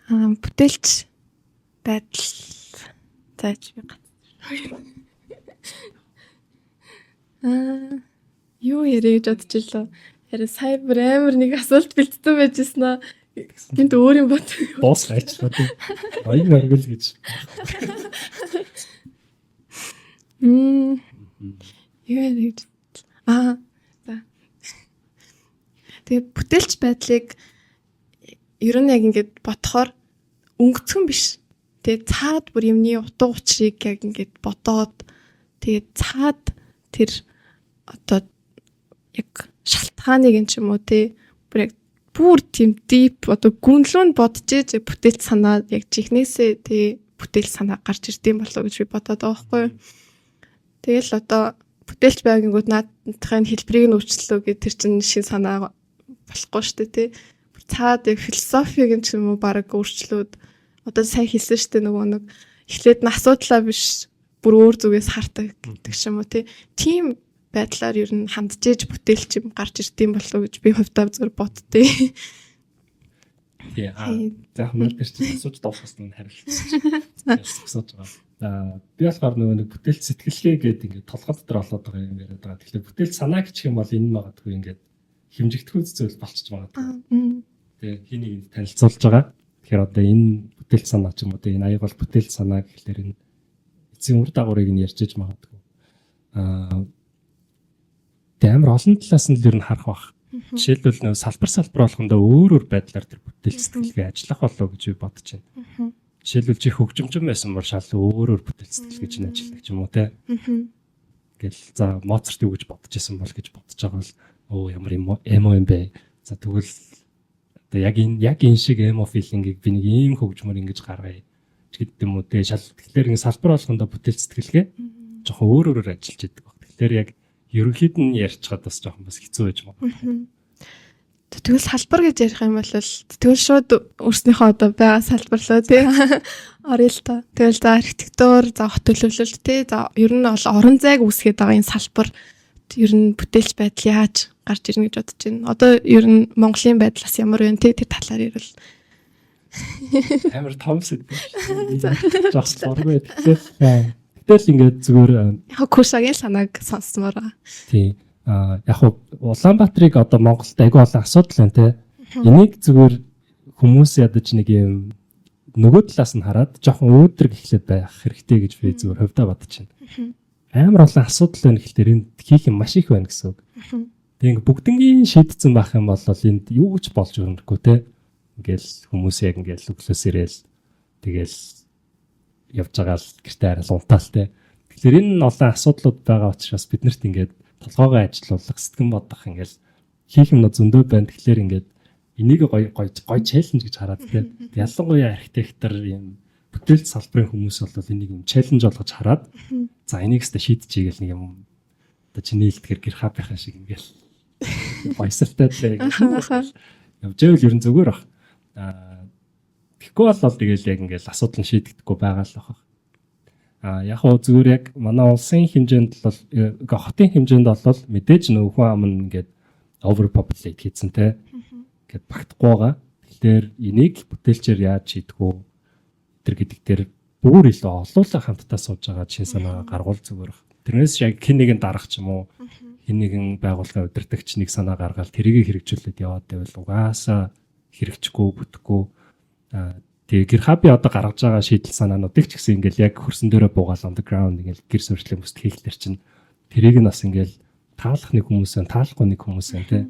Speaker 1: бүтээлч байдал зааж би юу ярих гэж бодож илээ. Яра сая бүр амар нэг асуулт бэлдсэн байжсэн аа. Гинт өөр юм бод.
Speaker 2: Боос хайчлаа тий. Аян ангил гэж.
Speaker 1: Юу ярих гэж. За. Тэгээ бүтээлч байдлыг ер нь яг ингээд бодохоор өнгөцгөн биш. Тэгээ цаад бүр юмны утга учирыг яг ингээд бодоод тэгээ цаад тэр одоо яг шалтгааныг юм ч юм уу тий бүр тийм deep одоо гүнлүүнд бодож ээж бүтээлч санаа яг чихнээсээ тий бүтээл санаа гарч ирдэм болов гэж би бодоод байгаа байхгүй юу. Тэгэл одоо бүтээлч байгингууд наадахын хэлбэрийг нь өөрчлөлөө гэж тэр чинь шин санаа болохгүй шүү дээ тий. Цаад яг философиг юм ч юм уу баг өөрчлөөд одоо сайн хэлсэн шүү дээ нөгөө нэг эхлээд нь асуудлаа биш бүр өөр зүгээс хартаг гэдэг юм уу тийм байдлаар ер нь хандж бүтээлч юм гарч ирдэм болов гэж би хувьдаа зөв боддتي.
Speaker 2: За хүмүүс чинь асууж дуусгасан нь харилцсан. Асууж байгаа. Би болохоор нөгөө нэг бүтээлч сэтгэлгээ гэдэг ингээд толгой дотор олоод байгаа юм яриад байгаа. Тэгэхээр бүтээлч санаа гэх юм бол энэ магадгүй ингээд хэмжигдэхүйн зүйл болчихж магадгүй. Тэгээ хэнийг танилцуулж байгаа. Тэгэхээр одоо энэ бүтээлч санаа ч юм уу энэ аяг бол бүтээлч санаа гэхлээр энэ эцсийн үр дагаврыг нь ярьж иж магадгүй. Тэгээ амар олон талаас нь л ер нь харах бах. Жишээлбэл нөө салбар болгондоо өөр байдлаар тэр бүтээлч сэтгэлгээ ажиллах болов гэж би бодож байна. Жишээлбэл чи хөгжимчин байсан бол шал өөр бүтээлч сэтгэлгээ чинь ажиллах ч юм уу те. Гэл за Моцарт юу гэж бодож исэн бол гэж бодож байгаа бол ямар эмо юм бэ. За тэгвэл одоо яг энэ шиг эмо филингийг би нэг ийм хөгжмөр ингэж гаргая гэдэг юм уу те. Шал тэгэхээр ингэ салбар болгондоо бүтээлч сэтгэлгээ жоохон өөрөөр ажиллаж идэг баг. Тэгэхээр яг ерөнхийд нь ярьчихад бас жоохон бас хэцүү байж магадгүй.
Speaker 1: Тэгвэл салбар гэж ярих юм бол тэгвэл шууд өөрснийхөө одоо байгаа салбарлоо тий орё л та. Тэгвэл за архитектур, за хот төлөвлөлт тий за ер нь бол орон зайг үүсгээд байгаа энэ салбар ер нь бүтээлч байдал яаж гарч ирнэ гэж бодож байна. Одоо ер нь Монголын байдлаас ямар вэ тий тэр талаар ярил.
Speaker 2: Амар том сэдв. Жагс лоргүй тэгэхээр тэгэл ингээд зүгээр
Speaker 1: яг Кушагийн санааг сонссомоор байгаа.
Speaker 2: Тий. Яг Улаанбаатарыг одоо Монголд айгүй олон асуудал байна те. Энийг зүгээр хүмүүс ядаж нэг юм нөгөө талаас нь хараад жоохон өөдрөг эхлээд байх хэрэгтэй гэж би зүгээр хувьдаа бодож байна. Амар олон асуудал байна гэхэлэр энд хийх юм маш их байна гэсэн үг. Тэгээ ингээд бүгднгийн шийдсэн байх юм бол энд юу ч болж өрнөхгүй те. Ингээл хүмүүс яг ингээл өглөөс ирээл тэгээл явж байгаа л гэртээ арай унтаалтай. Тэгэхээр энэ олон асуудлууд байгаа учраас биднэрт ингээд толгоогоо ажилуулах, сэтгэн бодох ингээд хийх юм зөндөө байна. Тэгэхээр ингээд энийг гоё челленж гэж хараад тэгээд ялангуяа архитектор юм бүтээлч салбарын хүмүүс бол энийг юм челленж болгож хараад за энийг өстө шийдчихье гэл нэг юм одоо чиний хэлдгэр гэр хапынхаа шиг ингээд баясалтай явжээвэл ер нь зүгээр баг. Тэгэхгүй бол тэгэл яг ингээл асуудал нь шийдэгдэхгүй байгаа л байна. Яг хөө зүгээр яг манай улсын хэмжээнд бол хотын хэмжээнд бол мэдээж нөхөн ам нь ингээд overpopulate хийсэн те. Ингээд багтахгүй байгаа. Тэгэхээр энийг бүтээлчээр яаж шийдэх вэ? Тэр гэдэг дээр бүр илүү олуулаа хамтдаа сууж байгаа чин санаа гаргуул зүгээр баг. Тэрнээс яг хэн нэгэн дарах ч юм уу хэн нэгэн байгууллагын удирдагч нэг санаа гаргаад тэрийг хэрэгжүүлээд яваад байвал угаасаа хэрэгжихгүй бүтэхгүй тэгээ гэр хаби одоо гаргаж байгаа шийдэл санаануудыг ч гэсэн ингээл яг хөрсөн дээрээ буугаал underground ингээл гэр сурчлын бүст хийхлээр чинь тэрийг нь бас ингээл таалах нэг хүмүүс байна, таалахгүй нэг хүмүүс байна тий.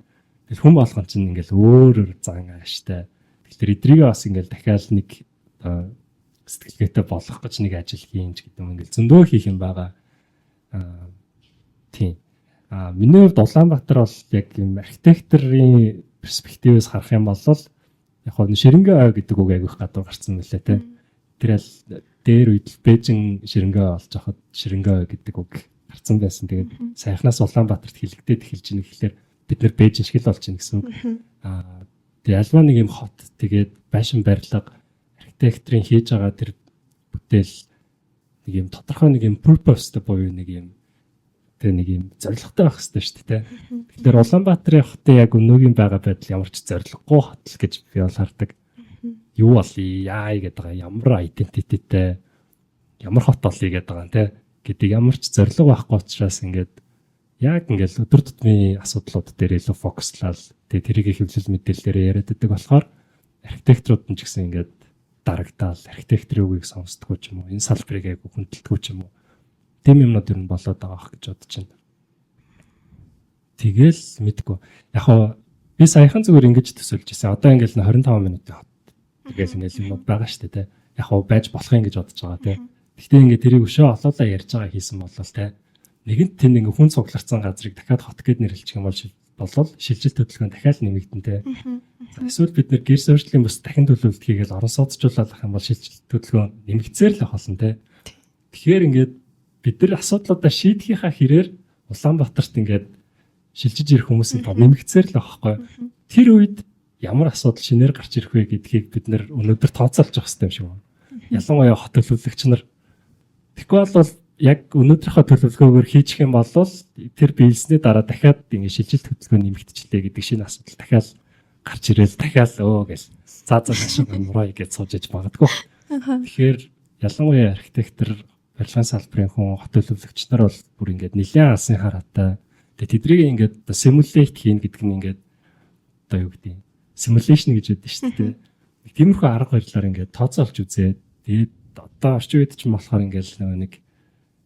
Speaker 2: Тэгэл хүн болгон чинь ингээл өөр зан ааштай. Тэгэхээр эдрийгээ бас ингээл дахиад нэг сэтгэлгээтэй болох гэж нэг ажил хийн ч гэдэг юм ингээл зөндөө хийх юм байгаа. Тийм. Миний хувьд Улаанбаатар бол яг юм архитекторын перспективээс харах юм бол яг хоо ширэнгээ ой гэдэг үг айгүйх гадуур гарсан мөлий те. Тэрэл дээр үед Бээжин ширэнгээ олж хахад ширэнгээ ой гэдэг үг гарсан байсан. Тэгээд сайхнаас Улаанбаатарт хилэгдээд эхэлж ийн гэхэлэр бид нэр Бээжин шиг л болж ийн гэсэн үг. Тэгээд альва нэг юм хот тэгээд байшин барилга архитекторын хийж байгаа тэр бүтээл нэг юм тодорхой нэг юм purpose буюу нэг юм тэг нэг юм зорилготой байх хэрэгтэй шүү дээ. Тэгэхээр Улаанбаатарын хотын яг өнөөгийн байгаа байдал ямар ч зорилгогүй хот л гэж би бол хардаг. Юу болъё яа гэдэг байгаа ямар identityтэй ямар хот болъё гэдэг байгаа тий гэдэг ямар ч зорилго байхгүй учраас ингээд яг ингээд өдөр тутмын асуудлууд дээр илүү фокуслал тэгээ тэрийг хэвлэл мэдээлэлээр яриад байдаг болохоор архитекторууд нь ч гэсэн ингээд дарагдаал архитектурын үгийг сонсдгоо ч юм уу энэ салбарыг яг хүндэлдэггүй ч юм уу тэм юмнууд ер нь болоод байгаа ах гэж бодож байна. Тэгэл мэдгүй яг хоо би саяхан зүгээр ингэж төсөөлж байсан. Одоо ингээд 25 минутын хот. Тэгэл ингээд юмнууд байгаа шүү дээ. Яг хоо байж болох юм гэж бодож байгаа тий. Гэхдээ ингээд тэрийг өшөө олоолаа ярьж байгаа хийсэн болол тий. Нэгэнт тэнд ингээд хүн цугларсан газрыг дахиад хот гэд нэрлэх юм болол шилжилт хөдөлгөөн дахиад нэмэгдэн тий. Эсвэл бид нэр гэр суурьшлын бус дахин төлөвлөлт хийгээл орон сууцжуулах юм бол шилжилт хөдөлгөөн нэмэгдсээр л ахсан тий. Тэгэхээр ингээд бид нар асуудлуудаа шийдэхийнхаа хэрээр Улаанбаатарт ингээд шилжиж ирэх хүмүүсийн тоо нэмэгдсээр л байхгүй. Тэр үед ямар асуудал шинээр гарч ирэх вэ гэдгийг бид нар өнөөдөр тооцоолж явах хэрэгтэй юм шиг байна. Ялангуяа хот төлөвлөгч нар тэгвэл бол яг өнөөдрийнхөө төлөвлөгөөгөөр хийчих юм бол тэр биелснээ дараа дахиад ингээд шилжилт хөдөлгөөн нэмэгдчихлээ гэдэг шинэ асуудал дахиад гарч ирээл дахиад гэл заазаа шиг мурай гэж сууж иж магадгүй. Тэгэхээр ялангуяа архитектор барилгын салбарын хүн хот төлөвлөгч нар бол бүр ингээд нэлээд алсын хараатай. Тэгээ тэднийг ингээд simulate хийн гэдэг нь ингээд одоо юу гэдэг simulation гэж яддаг шүү дээ. Тиймэрхүү арга барилаар ингээд тооцоолж үзээд тэгээд одоо орчин үед ч юм болохоор ингээд нэг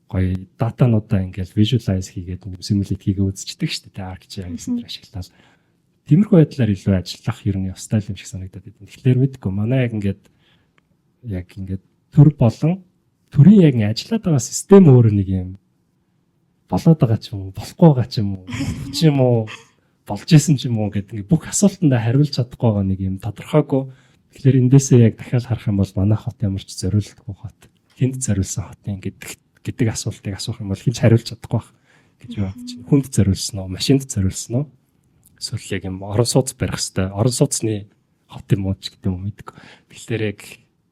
Speaker 2: гоё датануудаа ингээд visualize хийгээд simulate хийгээ үзчихдэг шүү дээ. ArcGIS гэсэн ашиглаад тиймэрхүү байдлаар илүү ажиллах ер нь ёстой юм шиг санагдаад байна. Тэгэхээр мэдгүй манай яг ингээд төр болон төрийн яг ажиллаад байгаа систем өөр нэг юм болоод байгаа ч юм уу, болохгүй байгаа ч юм уу, болж исэн ч юм уу гэдэг бүх асуултандаа хариулж чадахгүй байгаа нэг юм тодорхойгүй. Тэгэхээр эндээсээ яг дахиад харах юм бол манай хот ямар ч зориултгүй хот. Хүнд зориулсан хотын гэдэг асуултыг асуух юм бол хинч хариулж чадахгүй байх гэж бодож байна. Хүнд зориулсан уу, машинд зориулсан уу? Эсвэл яг юм орон сууц барих хэвээр орон сууцны хот юм уу ч гэдэг юм мэдгүй. Тэгэхээр яг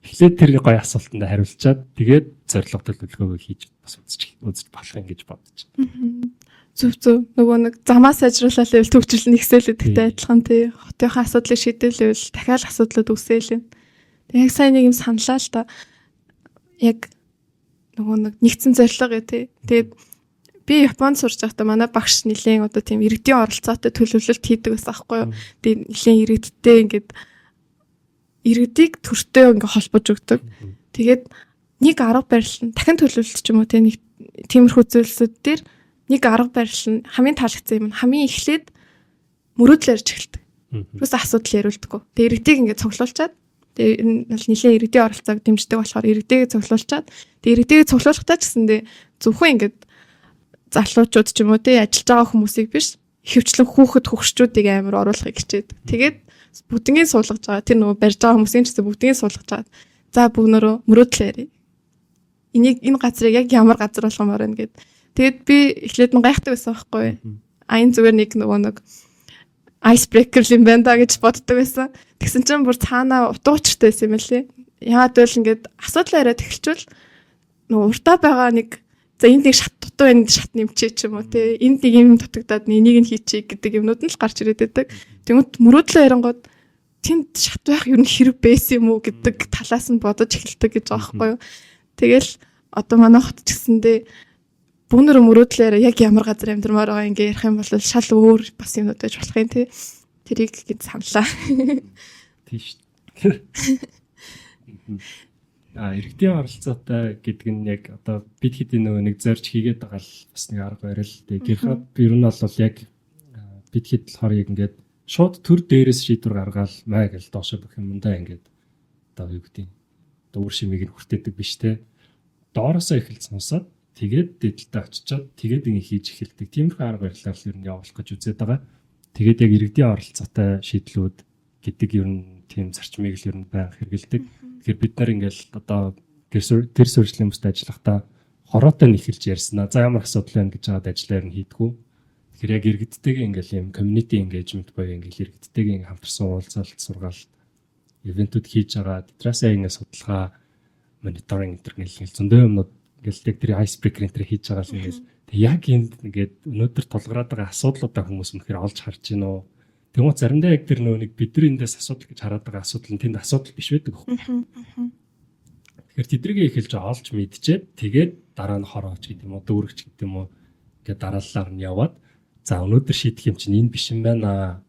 Speaker 2: эхлээд тэр гоё асуултанд хариулчаад тэгээд зорилго төлөвлөгөөгөө хийж бас үзэж болох юм гэж бодож байна.
Speaker 1: Зөв нөгөө нэг замаа сайжруулалт байвал төвчл нэгсэл гэдэгтэй адилхан тий хотынхаа асуудлыг шийдэлвэл дахиад асуудлууд үсээл. Тэг яг сайн нэг юм саналаа л та. Яг нөгөө нэг нэгдсэн зорилго тий. Тэгээд би Японд сурч байхдаа манай багш нэлээд одоо тийм иргэдийн оролцоотой төлөвлөлт хийдэг байсан аахгүй юу. Тэгээд нэлээд иргэдтэй ингээд иргэдийг төртөө ингээ холбож өгдөг. Тэгээд нэг арга барил нь дахин төлөвлөлт ч юм уу тийм нэг тиймэрхүү зүйлсүүд дээр нэг арга барил нь хамгийн таалагдсан юм хамгийн эхлээд мөрөөдөл ярьж эхэлдэг. Юус асуудал яриулдаггүй. Тэгээд иргэдийг ингээ цуглуулчаад тэгээд энэ бол нэлээд иргэдийн оролцоог дэмждэг болохоор иргэдийг цуглуулчаад тэгээд иргэдийг цуглуулгатай ч гэсэндээ зөвхөн ингээ залуучууд ч юм уу тий ажиллаж байгаа хүмүүсийг биш ихэвчлэн хүүхэд хөгшчүүдийг амар оруулахыг хичээдэг. Тэгээд бүгднийг суулгаж байгаа. Тэр нөгөө барьж байгаа хүмүүсийн ч гэсэн бүгднийг суулгаж байгаа. За бүгнөрөө мөрөөдлөө ярив. Энэ газрыг яг ямар газар болгомоор байна гэд. Тэгээд би эхлээд нь гайхдаг байсан байхгүй. Аян зүгээр нэг нөгөө нэг icebreaker юм байна да гэж боддог байсан. Тэгсэн чинь бүр цаанаа утга учиртай байсан юм лээ. Яагаад гэвэл ингээд асуудал яриад эхэлчихвэл нөгөө уртаа байгаа нэг за энд нэг шат дутуу энд шат нэмчээ ч юм уу те энд нэг юм дутагдаад энийг нь хийчихье гэдэг юмнууд нь л гарч ирээд байдаг. Тэгмэд мөрөөдлөө ярингууд тэнд шат байх юу хэрэг байсан юм уу гэдэг талаас нь бодож эхэлдэг гэж байгаа байхгүй юу. Тэгэл одоо манай хот ч гэсэндээ бүгнөр мөрөөдлөөр яг ямар газар амьдрмаар байгаа ингээ ярих юм бол шал өөр бас юмнууд байж болох юм те. Тэрийг гээд саналаа.
Speaker 2: Тийш. Иргэдийн оролцоотой гэдэг нь яг одоо бид хэдийн нөгөө нэг зорж хийгээд байгаа л бас нэг арга барил. Гэрхад ер нь бол яг бид хэд болохоор яг ингээд шууд төр дээрээс шийдвэр гаргаал маа гэл доошо бүх юмдаа ингээд одоо юу гэдэг дуур шимийг нь хүртээдэг биш те. Доороосоо эхэлж сонсоод тэгээд дээдэлтэй очичоод тэгээд ингэ хийж эхэлдэг. Тиймэрхүү арга барилаар л ер нь явуулах гэж үзээд байгаа. Тэгээд яг иргэдийн оролцоотой шийдлүүд гэдэг ер нь тийм зарчмыг л ер нь байнга хэрэгэлдэг. Тэгэхээр бид нар ингээл одоо тэр суурьшлийн хүмүүст ажиллахдаа хороотой нь эхэлж ярьснаа. За ямар асуудал байна гэж хаад ажиллаар нь хийдгүү. Тэгэхээр яг иргэдтэйгээ ингээл юм community engagement боёо ингээл иргэдтэйгээ хамтарсан уулзалт сургаалт ивентүүд хийж байгаа. Тэдрээсээ ингэ судалгаа мониторинг интернет зөндөө юмнууд ингээл яг тэр ice breaker энэ хийж байгаа л ингээл тэг яг энд ингээд өнөөдөр тулгараад байгаа асуудлуудаа хүмүүс үнэхээр олж харж гин үү. Тэгмээ заримдаа яг тэр нэг бидний эндээс асуудал гэж хараад байгаа асуудал нь тэнд асуудал биш байдаг байхгүй. Тэгэхээр тэдрийг эхэлж олж мэдчихэд тэгээд дараа нь хорооч гэдэг юм уу дүүрэгч гэдэг юм уу ингээд дараалалаар нь яваад за өнөөдөр шийдэх юм чинь энэ биш юм байна.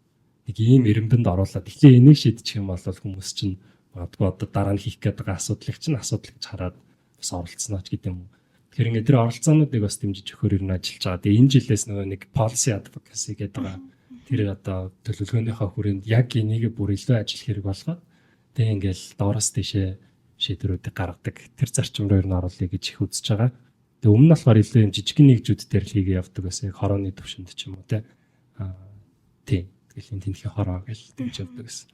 Speaker 2: Нэг ийм эренбэнд оруулаад эхлээ энийг шийдчих юм бол хүмүүс чинь магадгүй одоо дараа нь хийх гээд байгаа асуудлыг чинь асуудал гэж хараад бас оролцснооч гэдэг юм уу. Тэгэхээр ингээд тэр оролцоонуудыг бас дэмжиж өгөхөр ер нь ажиллаж байгаа. Тэгээ энэ жилээс нөгөө нэг policy advocacy гэдэг байгаа. Тэр одоо төлөвлөгөөнийхөө хүрээнд яг энийг бүр илүү ажил хэрэг болгоод тэгээ ингээд доороос тийшээ шийдвэрүүдийг гаргадаг. Тэр зарчим руу ер нь оруулъя гэж их үзэж байгаа. Тэгээ өмнө нь болохоор илүү юм жижигэн нэгжүүд дээр л хийгээ явдаг гэсэн хорооны төвшөнд ч юм уу тий. Тэгэл энэ тэнхээ хороо гэж тэгж явдаг гэсэн.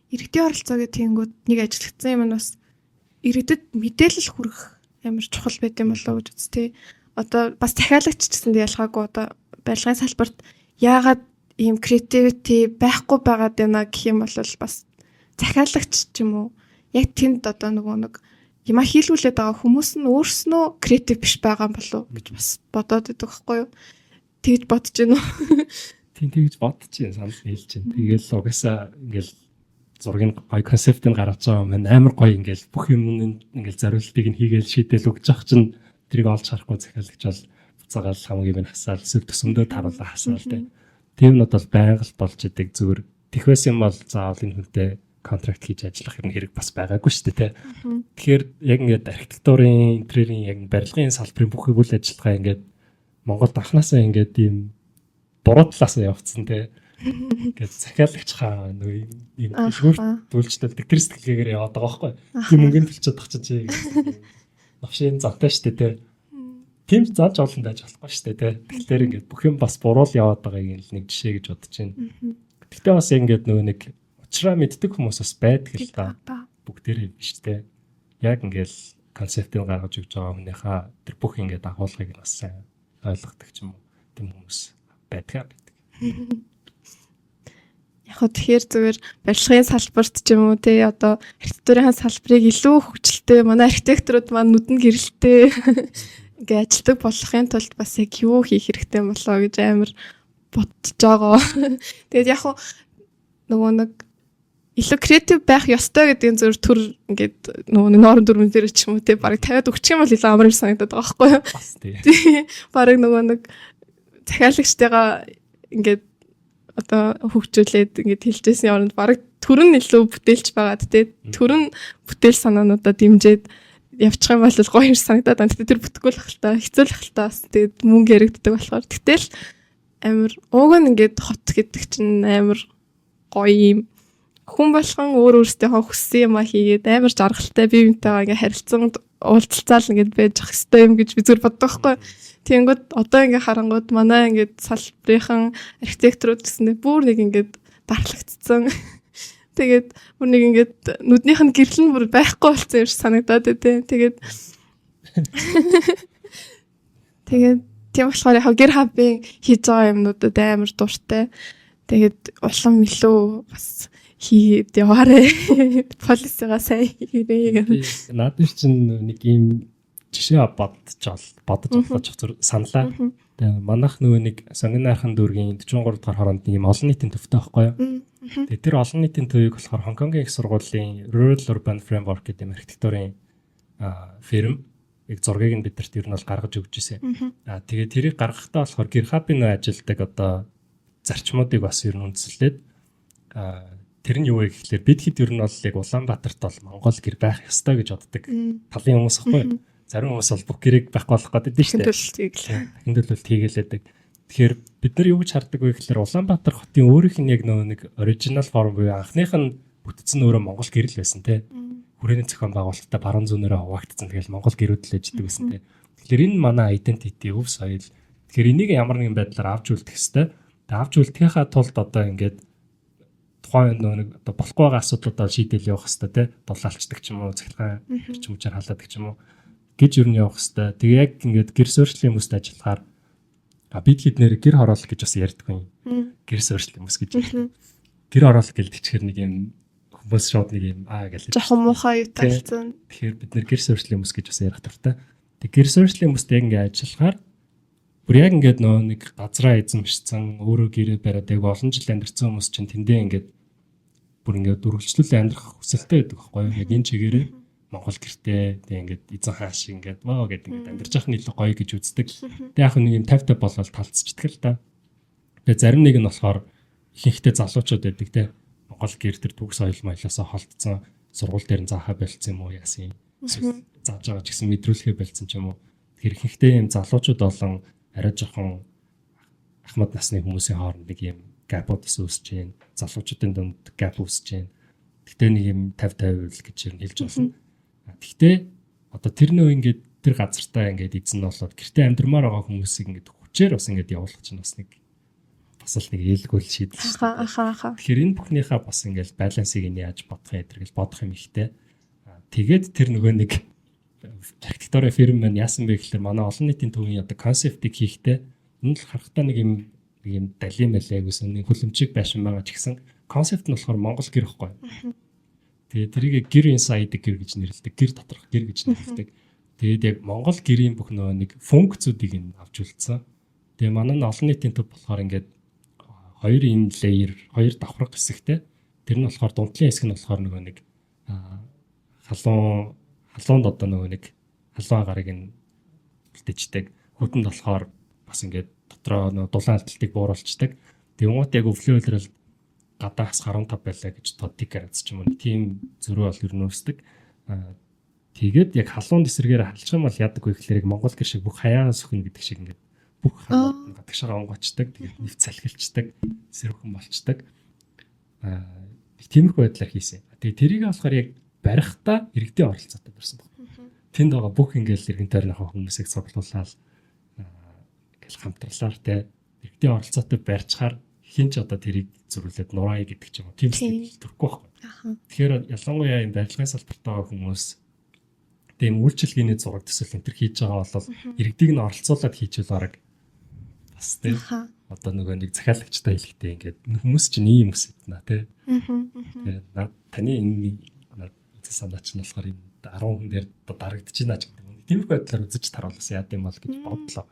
Speaker 1: Иргэдийн оролцоо гэх тэнгүүд нэг ажиглагдсан юм нь бас иргэдэд мэдээлэл хүргэх амар чухал байт юм болоо гэж үз тээ. Одоо бас захиалагч ч гэсэн ялгаагүй одоо барилгын салбарт яагаад ийм creativity байхгүй байгаад байна гэх юм бол бас захиалагч ч юм уу яг тэнд одоо нөгөө нэг юм хийлгүүлээд байгаа хүмүүс нь өөрснөө creative биш байгаа юм болов гэж бас бодоод байдаг байхгүй юу? Тэгж бодож байна уу?
Speaker 2: Тийм тэгж бодож байна санал нийлж байна. Тэгээл угаасаа ингээл зургийн гоё концептыг гаргаж байгаа юм амар гоё ингээл бүх юм ингээл зориултыг нь хийгээл шийдэл өгч явах чинь тэрийг олж харахгүй захиалагч бол буцаагаал хамгийн минь хасаал эсвэл төсөмдөө таруулаа хасаал тийм нь бол байнга л болж идэг зүгээр тэхвэс юм бол заавал энэ хүнтэй контракт хийж ажиллах хэрэг бас байгаагүй шүү дээ тий. Тэгэхээр яг ингээд архитектурын интерьерийн яг барилгын салбарын бүх үйл ажиллагаа ингээд Монголд анханасаа ингээд ийм буруу талаасаа явцсан тий. Ингээд захиалагч хаа нэг ийм дэлгүүрт үйлчлүүлдэг тэр сэтгэлгээгээр яваад байгаа байхгүй. Тийм мөнгөнд төлчихэд тах чинь навшийн зантай шүү дээ тий. Тийм зааж олон байж болохгүй шүү дээ тий. Тэгэхээр ингээд бүх юм бас буруу л яваад байгааг нэг жишээ гэж бодож байна. Гэхдээ бас ингээд нөгөө нэг учраа мэддэг хүмүүс бас байдаг л та. Бүгдээрээ биш тий. Яг ингээд концептыг гаргаж өгч байгаа хүнийхээ тэр бүх ингээд агуулгыг бас сайн ойлгодог ч юм уу. Тийм хүмүүс байдаг.
Speaker 1: Яг хөө тэгэхээр зүгээр барилгын салбарт ч юм уу тий одоо архитектурын салбарыг илүү хөгжилтэй манай архитекторууд маань нүдэн гэрэлтэй ингээ ажилтдаг болохын тулд бас яг юу хийх хэрэгтэй болоо гэж амар бодож байгаа. Тэгээд яг хөө нөгөө нэг илүү креатив байх ёстой гэдэг зүгээр төр ингээд нөгөө ноорон дүрмэн дээр ч юм уу тий барыг тавиад өгчих юм бол илүү амар санагдаад байгаа байхгүй юу?
Speaker 2: Бас тий.
Speaker 1: Барыг нөгөө нэг захиалагчтайгаа ингээд одоо хөгжүүлээд ингээд хэлжсэн оронд барыг төрн илүү бүтээлч байгаад тий төрн бүтээл санаануудаа дэмжиж явчих юм бол гоё юм санагдаад байна. Тэгтээ тэр бүтэхгүй л хальтаа хэцүүлэх хальтаа бас тэгээд мөнгө яригддаг болохоор тэгтэл амар ууг нь ингээд хот гэдэг чинь амар гоё юм. Хүн болгон өөр өөрсдийнхөө хүссэн юм а хийгээд амар жаргалтай бие биентэйгээ ингээд харилцан уулзалцаал ингээд байж ах хэвээр юм гэж би зүгээр боддог байхгүй. Тэнгүүд одоо ингээд харангууд манай ингээд салбарынхан архитекторууд гэсэндээ бүр нэг ингээд дарлагдсан. Тэгээд бүр нэг ингээд нүднийх нь гэрэл нь бүр байхгүй болсон юм шиг санагдаад байна. Тэгээд тийм болохоор яг гэр хабын хийж байгаа юмнуудад амар дуртай. Тэгээд улам илүү бас хийгээд яваарэ. Полисигаа сайн хийрээ.
Speaker 2: Надад чинь нэг ийм жишээ бодож саналаа. Тэгээ манайх нөгөө нэг Сонгинайхан дүүргийн 43 дахь хороонд нэг ийм олон нийтийн төвтэй байхгүй юу? Тэгээ тэр олон нийтийн төвийг болохоор Хонконгийн их сургуулийн Rural Urban Framework гэдэг архитектурын фирм яг зургийг нь бидэрт ер нь бол гаргаж өгч ирсэн. Тэгээ тэрийг гаргахдаа болохоор гэрхабын ажилдаг одоо зарчмуудыг бас ер нь үндэслээд тэр нь юу вэ гэхлээр бид хэд ер нь бол яг Улаанбаатарт бол Монгол гэр байх ёстой гэж боддог талын хүмүүс байхгүй юу? Зарим хүмүүс бол бүх гэрийг байхгүй болох гэдэг нь шүү дээ. Дахин төлөвлөлт хийгээлээдэг. Тэгэхээр бид нар юу гэж хардаг вэ гэхлээр Улаанбаатар хотын өөрийнх нь яг нэг оригинал форм буюу анхных нь бүтцэн өөрөө Монгол гэр л байсан тий. Хүрээний зохион байгуулалттай баруун зүүнээрээ хуваагдсан. Тэгэл Монгол гэрүүд л ээждэг байсан тий. Тэгэхээр энэ манай identity, өв соёл. Тэгэхээр энийг ямар нэгэн байдлаар авч үлдэх хэвээр. Тэгээ авч үлдэхийнхаа тулд одоо ингээд тухайн нэг одоо болохгүй байгаа асуудлуудаа шийдэл явах хэвээр тий. Дулаалцдаг ч юм уу, цахилгаан чимчээр халаадаг ч юм уу гэж юу нь явах хэвээр. Тэгээ яг ингээд гэр суурьшлын хүмүүст ажиллахаар бид хэд нэр гэр хороолох гэж бас ярьдаг юм. Гэр суурьшлын хүмүүс гэж. Гэр хороолох гэлдэг чихэр нэг юм хүмүүс шууд нэг юм гэж
Speaker 1: жоохон муухай юу талцсан.
Speaker 2: Тэгэхээр бид нэр гэр суурьшлийн хүмүүс гэж бас ярих дуртай. Тэг гэр суурьшлийн хүмүүстэй ингээ ажиллахаар бүр яг ингээд нөө нэг газраа эзэмшсэн өөрөө гэрээ бариад яг олон жил амьдарсан хүмүүс чинь тэндээ ингээд бүр ингээд дөрвөлжлүүлээ амьдрах хүсэлтэй байдаг байхгүй юу? Яг энэ чигээрээ Монгол гэртээ тэг ингээд эзэн хааш ингээд ваа гэдэг ингээд амьдарч явах нь илүү гоё гэж үздэг. Тэг яг нэг юм 50-50 болол талцчихдаг л та. Тэг зарим нэг нь болохоор ихэнхдээ залуучууд байдаг те. Монгол гэр төр төгс соёл маялаасаа холдсон сургууль дээр нь заахаа болцсон юм уу яасан юм. Зааж байгаа ч гэсэн мэдрүүлэхээ болцсон ч юм уу. Тэгэхээр ихэнхдээ юм залуучууд болон арай жоохон ахмад насны хүмүүсийн хооронд нэг юм гапууд үүсэж байна. Залуучуудын дунд гап үүсэж байна. Гэхдээ нэг юм 50-50 гэж юм хэлж болно. Гэхдээ одоо тэр нөө ингээд тэр газартаа ингээд эзэн нь болоод гэртээ амьдрмаар байгаа хүмүүсийг ингээд хүчээр бас ингээд явуулах чинь бас нэг бас л нэг ээлгүүл шийдэл шүү дээ. Тэгэхээр энэ бүхнийхээ бас ингээд балансыг нь яаж бодох юм гэж бодох юм ихтэй. Тэгээд тэр нөгөө нэг архитектурын фирм маань яасан бэ гэхээр манай олон нийтийн төвийн одоо концептыг хийхдээ энэ л харахтаа нэг юм далийн мэлээ гэсэн нэг хүлэмжийг байшин байгаа ч гэсэн концепт нь болохоор Монгол гэр ихгүй. Тэгээд тэрийг гэр inside гэр гэж нэрлэдэг. Гэр доторх гэр гэж нэрлэдэг. Тэгээд яг Монгол гэрийн бүх нөгөө нэг функцүүдийг нь авч үлдсэн. Тэгээд манай олон нийтийн төв болохоор ингээд хоёр юм layer, хоёр давхраг хэсэгтэй. Тэр нь болохоор дундлын хэсэг нь болохоор нөгөө нэг халуунд одоо нөгөө нэг халуун гарыг нь бэлтждэг. Хөдөнд болохоор бас ингээд дотроо нөгөө дулаан алталтыг бууруулцдаг. Тэнгуут яг өвлөө үйлрэл гадаагс 15 байлаа гэж тодтик гаргац ч юм уу. Тийм зөрүү бол ер нь үүсдэг. Тэгээд яг халуун эсрэгээр халчих юм бол яадаг вэ гэхээр Монгол гэр шиг бүх хаяас өхнө гэдэг шиг ингээд бүх халуун гадагшаа онгоочдаг. Тэгээд нэвт салхилчдаг, эсрэгхэн болчдаг. Тиймэрхүү байдлаар хийсэн. Тэгээд тэрийг болохоор яг барихтаа иргэдийн оролцоотой барьсан байна. Тэнд байгаа бүх ингээл иргэн тойрныхоо хүмүүсийг цуглуулаад ингээл хамтарлаар те иргэдийн оролцоотой барьчихаар хинч одоо тэрийг зөрүүлээд нураа гэдэг ч юм уу. Тийм сэтгэл төрөхгүй байхгүй. Тэгэхээр ялангуяа энэ барилгын салбарт байгаа хүмүүс тийм үйлчилгээний зураг төсөл энэ төр хийж байгаа бол иргэдийг нь оролцуулаад хийчихвэл бараг бас тийм одоо нөгөө нэг захиалагчтай хэлэхдээ ингээд хүмүүс чинь ийм хүмүүс байна те. Тэгээд таны энэ санаач нь болохоор энэ 10 хүн дээр дарагдаж байна ч гэдэг юм. Тиймэрхүү байдлаар үзэж таруулсан яа гэм бол гэж бодлоо.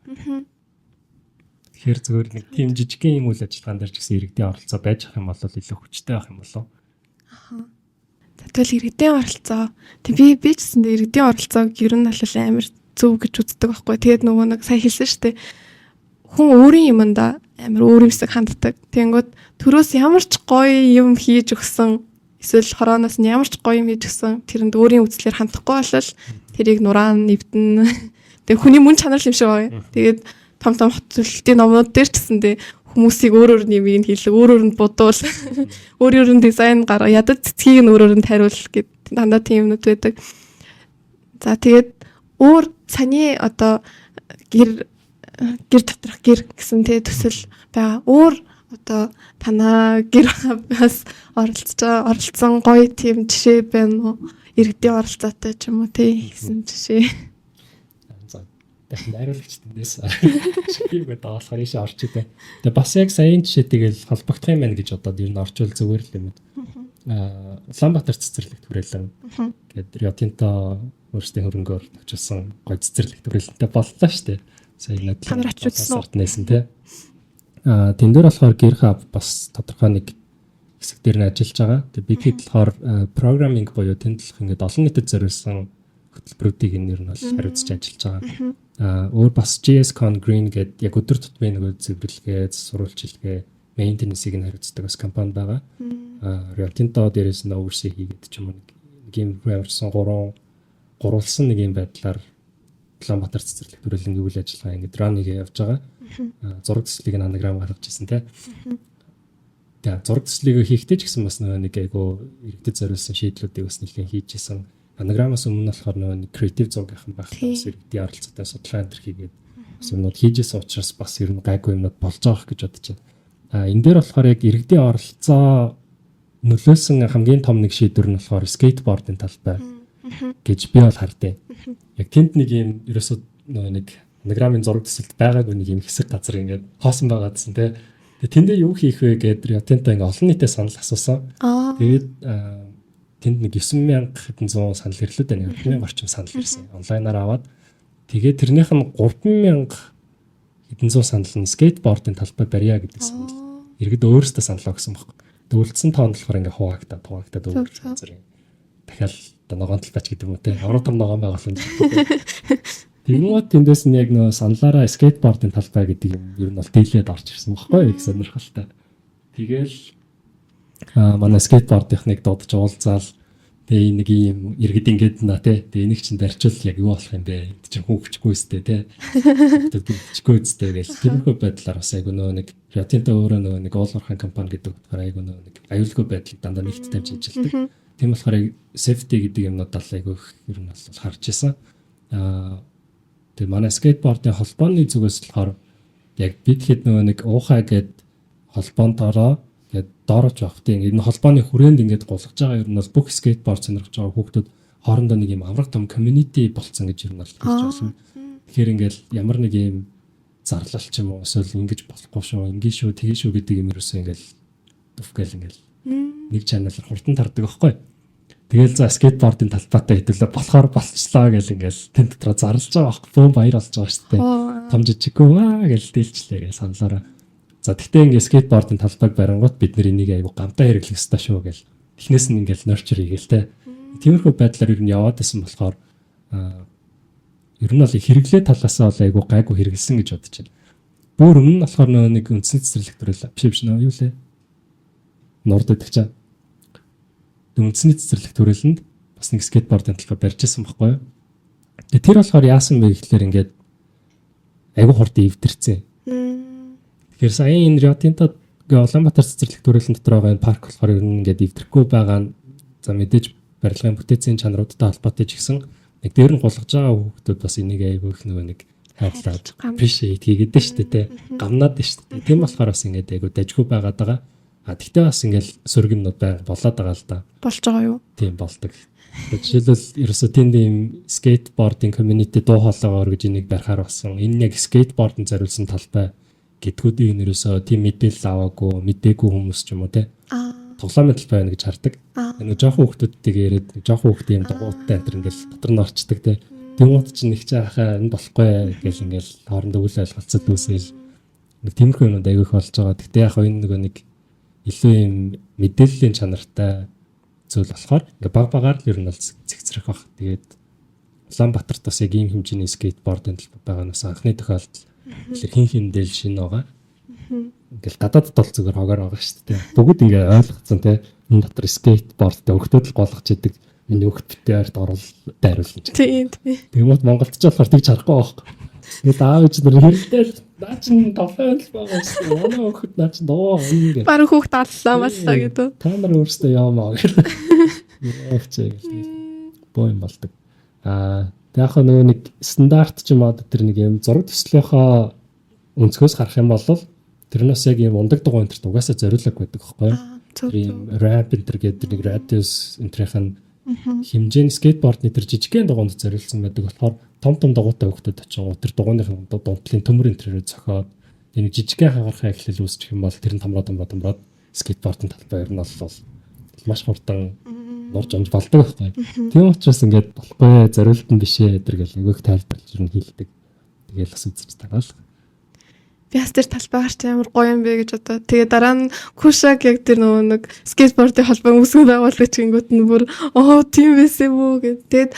Speaker 2: Тэгэхээр зөвөр нэг тийм жижигхэн юм үйл ажиллагаан дээр ч гэсэн иргэдийн оролцоо байж ах юм бол илүү хүчтэй байх юм болов.
Speaker 1: Тэгэл иргэдийн оролцоо. Тэг би ч гэсэн иргэдийн оролцоог ер нь бол амар зөв гэж үздэг байхгүй. Тэгээд нөгөө нэг сая хэлсэн шүү дээ. Хүн өөрийн юмдаа амар өөр юмсыг ханддаг. Тэнгүүд төрөөс ямар ч гоё юм хийж өгсөн эсвэл хорооноос нь ямар ч гоё юм хийж өгсөн тэрэнд өөрийн үзлээр хандахгүй болол тэрийг нураан нэвтэн. Тэг хүний мөн чанар юм шиг байна. Тэгээд том хот төлөлтийн номнууд дээр ч гэсэндээ хүмүүсийг өөр нэмийг нь хийлэг, өөр нь будуул, өөр нь дизайн гарга, ядад цэцгийг нь өөр нь тариул гэд дандаа тийм юмнууд байдаг. За тэгээд өөр саяны одоо гэр доторх гэр гэсэн тэ төсөл байгаа. Өөр одоо танаа гэр бас оролцсон гоё тийм жишээ байна уу? Иргэдийн оролцоотой ч юм уу тэ гэсэн жишээ.
Speaker 2: дахин найруулагч тэндээс шигээ даалахаар ийшээ орч идэв. Тэгээ бас яг саяын жишээ тэгэл холбогдох юм байна гэж одоо ер нь орчвол зүгээр л юм. Улаанбаатар цэцэрлэгт хүрээлэн гэдэг Rio Tinto өөрсдийн хөрөнгөөр төвчилсөн гой цэцэрлэгт хүрээлэнтэй боллоо шүү дээ. Сая
Speaker 1: Та нар очижсэн уу?
Speaker 2: Нээсэн тий. Тэн дээр болохоор гэрх бас тодорхой нэг хэсэг дээр нь ажиллаж байгаа. Тэгээ би хэд болохоор программинг буюу тэмдэглэх ингээд олон нийтэд зориулсан хөтөлбөрүүдийг энэ нь бол хариуцж ажиллаж байгаа. Өөр бас JSCon Green гэдэг яг өдөр тутмын нэг зөвлөгөө, сурвалжилгээ, maintenance-ийг нь хариуцдаг бас компани байгаа. Rio Tinto дээрээс нь oversee хийгээд ч юм уу нэг юм явуулсан гурвалсан нэг юм байдлаар Улаанбаатар цэцэрлэгт хүрээлэнгийн үйл ажиллагаа ингээд run-ыг явж байгаа. Зураг төслийг нь анаграм гаргаж ирсэн тий. Тэгээ зураг төслийг хийхдээ ч гэсэн бас нэг айгу иргэдэд зориулсан шийдлүүдийг бас нэлээд хийж исэн. Анаграмаас өмнө болохоор нэг креатив зургийнхан байх бас иргэдийн оролцоотой судалгаа энэ хийгээд бас юмнууд хийжсэн учраас бас ер нь гайгүй юмнууд болж байгаа гэж бодож байна. Энэ дээр болохоор яг иргэдийн оролцоо нөлөөлсөн хамгийн том нэг шийдвэр нь болохоор скейтбордын талбай гэж би бол хардیں۔ Яг тэнд нэг юм ерөөсөө нэг анаграмын зураг төсөлд байгаагүй нэг юм хэсэг газар ингээд хоосон байгаадсан тий. Тэгээ тэндээ юу хийх вэ гэдэг Rio Tinto ингээд олон нийтэд санал асуусан. Тэгээд тэнд нэг 9,000 хэдэн зуун санал ирлээ дээ. 10,000 орчим санал ирсэн. Онлайнаар аваад тэгээд тэрнийх нь 3,000 хэдэн зуун санал нь скейтбордын талбай барья гэдэг санал. Иргэд өөрөөсөө санал өгсөн байхгүй. Үлдсэн тоон болохоор ингээ хуваагдаад өөрчлөлт зэрэг. Дахиад ногоон талбайч гэдэг юм уу те. Аврал том ногоон байгуулсан. Тэгмээ тэндээс нь яг нөө саналаараа скейтбордын талбай гэдэг юм ер нь бол дийлээд орж ирсэн байхгүй их сонирхолтой. Тэгэл манай скейтбордынхныг дуудаж уулзаал тэгээ нэг юм иргэд ингээд нэ те. Тэгээ энийг чинь барьчвал яг юу болох юм бэ? Энд чинь хүүхчгүй өстэй те. Хүүхчгүй өстэй гэж тиймэрхүү байдлаар бас айгу нөө нэг Ятинта өөрөө нэг уулуурхан компани гэдэг утгаараа айгу нэг аюулгүй байдлыг дандаа нэгт тавьж ажилладаг. Тийм болохоор safety гэдэг юмнууд айгу их ер нь бол харж исэн. Тэгээ манай скейтбордын холбооны зүгээс болохоор яг бид хэд нэг уухаа гээд холбоондороо гээд доорож явахдаа энэ холбооны хүрээнд ингээд гулгаж байгаа ер нь бол бүх скейтборд сонирхож байгаа хүүхдүүд хоорондоо нэг юм авраг том community болцсон гэж ер нь бол хэлж байна. Тэгэхээр ингээд ямар нэг юм зарлал ч юм уу эсвэл ингэж болохгүй шүү, ингэ шүү, тэгээ шүү гэдэг юм ерөөсөө ингээл дүфгээл ингээл нэг чаналаар хурдан тардаг байхгүй. Тэгэл за скейтбордын талбайтай хэдүүлээ болохоор болцлоо гэл ингээл тэн дотроо зарлж байгаа байхгүй. Бөө баяр болж байгаа шүү дээ. Том жижиггүй гэл дэлчлээ гэл саналаараа. За тэгтээ ингээ скейтбордын талбайг барингууд бид нэр энийг аягүй гамтаа хэрэглэх ёстой шүү гэл. Эхнээс нь ингээл норчер хийгээл те. Тиймэрхүү байдлаар ер нь яваад байсан болохоор ер нь бол хэрэглээ талаасаа бол айгүй гайгүй хэрэгэлсэн гэж бодож байна. Бүр өмнө нь болохоор нэг үндсэн цэцэрлэг төрөл биш нөө юу лээ. Нурд гэдэг чинь. Үндсний цэцэрлэг төрөлөнд бас нэг скейтбордын талбай барьж ирсэн байхгүй юу? Тэгээ тэр болохоор яасан бэ гэхлээр ингээд айгүй хурдан эвдэрсэн. Тэгэхээр сая энэ Риотинта Улаанбаатар цэцэрлэг төрөлн дотор байгаа энэ парк болохоор ер нь ингээд эвдэрэхгүй байгаа нь за мэдээж барилгын бүтээцийн чанаруудтай холбоотой ч гэсэн нэг дээр нь гулгаж байгаа хүүхдүүд бас энийг айгүй их нэг хайрлаад appreciate хийгээд шүү дээ. Гамнаад шүү дээ. Тийм болохоор бас ингээд айгүй дажгүй байгаад байгаа. Тэгтээ бас ингээл сөргөмнүүд байнга болоод байгаа л да. Болж байгаа юу? Тийм болдог. Жишээлбэл ерөөсөө тэнд ийм скейтбордын community дуу хоолойгоор гэж энийг барихаар болсон. Энэ яг скейтбордын зориулсан талбай гэдгүүдийг ерөөсөө тийм мэдээлэл аваагүй, мэдээгүй хүмүүс ч юм уу те. Тоглоомын талбай байна гэж хардаг. Нэг жоохон хүүхдүүдтэйгээ яриад нэг жоохон хүүхдийн юм дагууттай энэ ингээл дотор нь орчдөг те. Тэмүүт чинь нэг чаахаа энэ болохгүй гэж ингээл хоорондоо үл ойлголцол үүсэл нэг тиймэрхүү юмуд айгүйх болж байгаа. Гэтэ яг энэ нэг илүү юм мэдээллийн чанартай зүйл болохоор ингээ баг багаар л ер нь бол зэгцрэх баг. Тэгээд Улаанбаатарт бас яг ийм хэмжээний скейтбордын талбай байгаа нь бас анхны тохиолдол. Тэгэхээр хин хиндэл шин байгаа. Ингээл гадаадд бол зүгээр хоогоор байгаа шүү дээ. Бүгд ингээ ойлгоцсон те. Энэ дотор скейтбордтэй өгтөд л голгож идэг. Миний өгт битээрд дайруулна. Тийм. Тэгмэд Монголд ч болохоор тэгж харахгүй байхгүй. Тэгээд аав ээж нар хэрэлдээл наа чин тофол байгаа шүү. Манай өгт наа чин доо ингэ. Баруун хүүхд аллаа маллаа гэдэг. Та нар өөрсдөө яваа гэх. Яавчээ гэх. Боо юм болдог. Тэг яг нөгөө нэг стандарт ч юм уу тэр нэг юм зураг төслийнхөө өнцгөөс харах юм бол тэрнээс яг юм ундаг дугуй энтерт угаасаа зориулаг байдаг байхгүй юу? Тэр юм рамп энтер гэдэг нэг радиус энтерийн хэмжээний скейтбордны тэр жижигхэн дугуйнд зориулсан байдаг болохоор том дугуйтай хөвгдөд очиж тэр дугуйны дундлын төмөр энтерээр зохиод энэ жижигхэн хагархаа эхлэл үүсчих юм бол тэр нь томроод скейтбордын талбай ер нь бол маш хурдан норж онж болдог байхгүй. Тийм учраас ингээд болохгүй зориулт нь бишээ гэдэг гэл нөгөөх тайлбарлаж ер нь хийлдэг. Тэгээл бас үзэж тагаал. Би бас тэр талбайгаар ч ямар гоё юм бэ гэж одоо. Тэгээ дараа нь Кушаг яг тэр нөгөө нэг скейтбордын холбоо үүсгэн байгуулдаг чингүүд нь бүр тийм байсан үү гэд. Тэгээд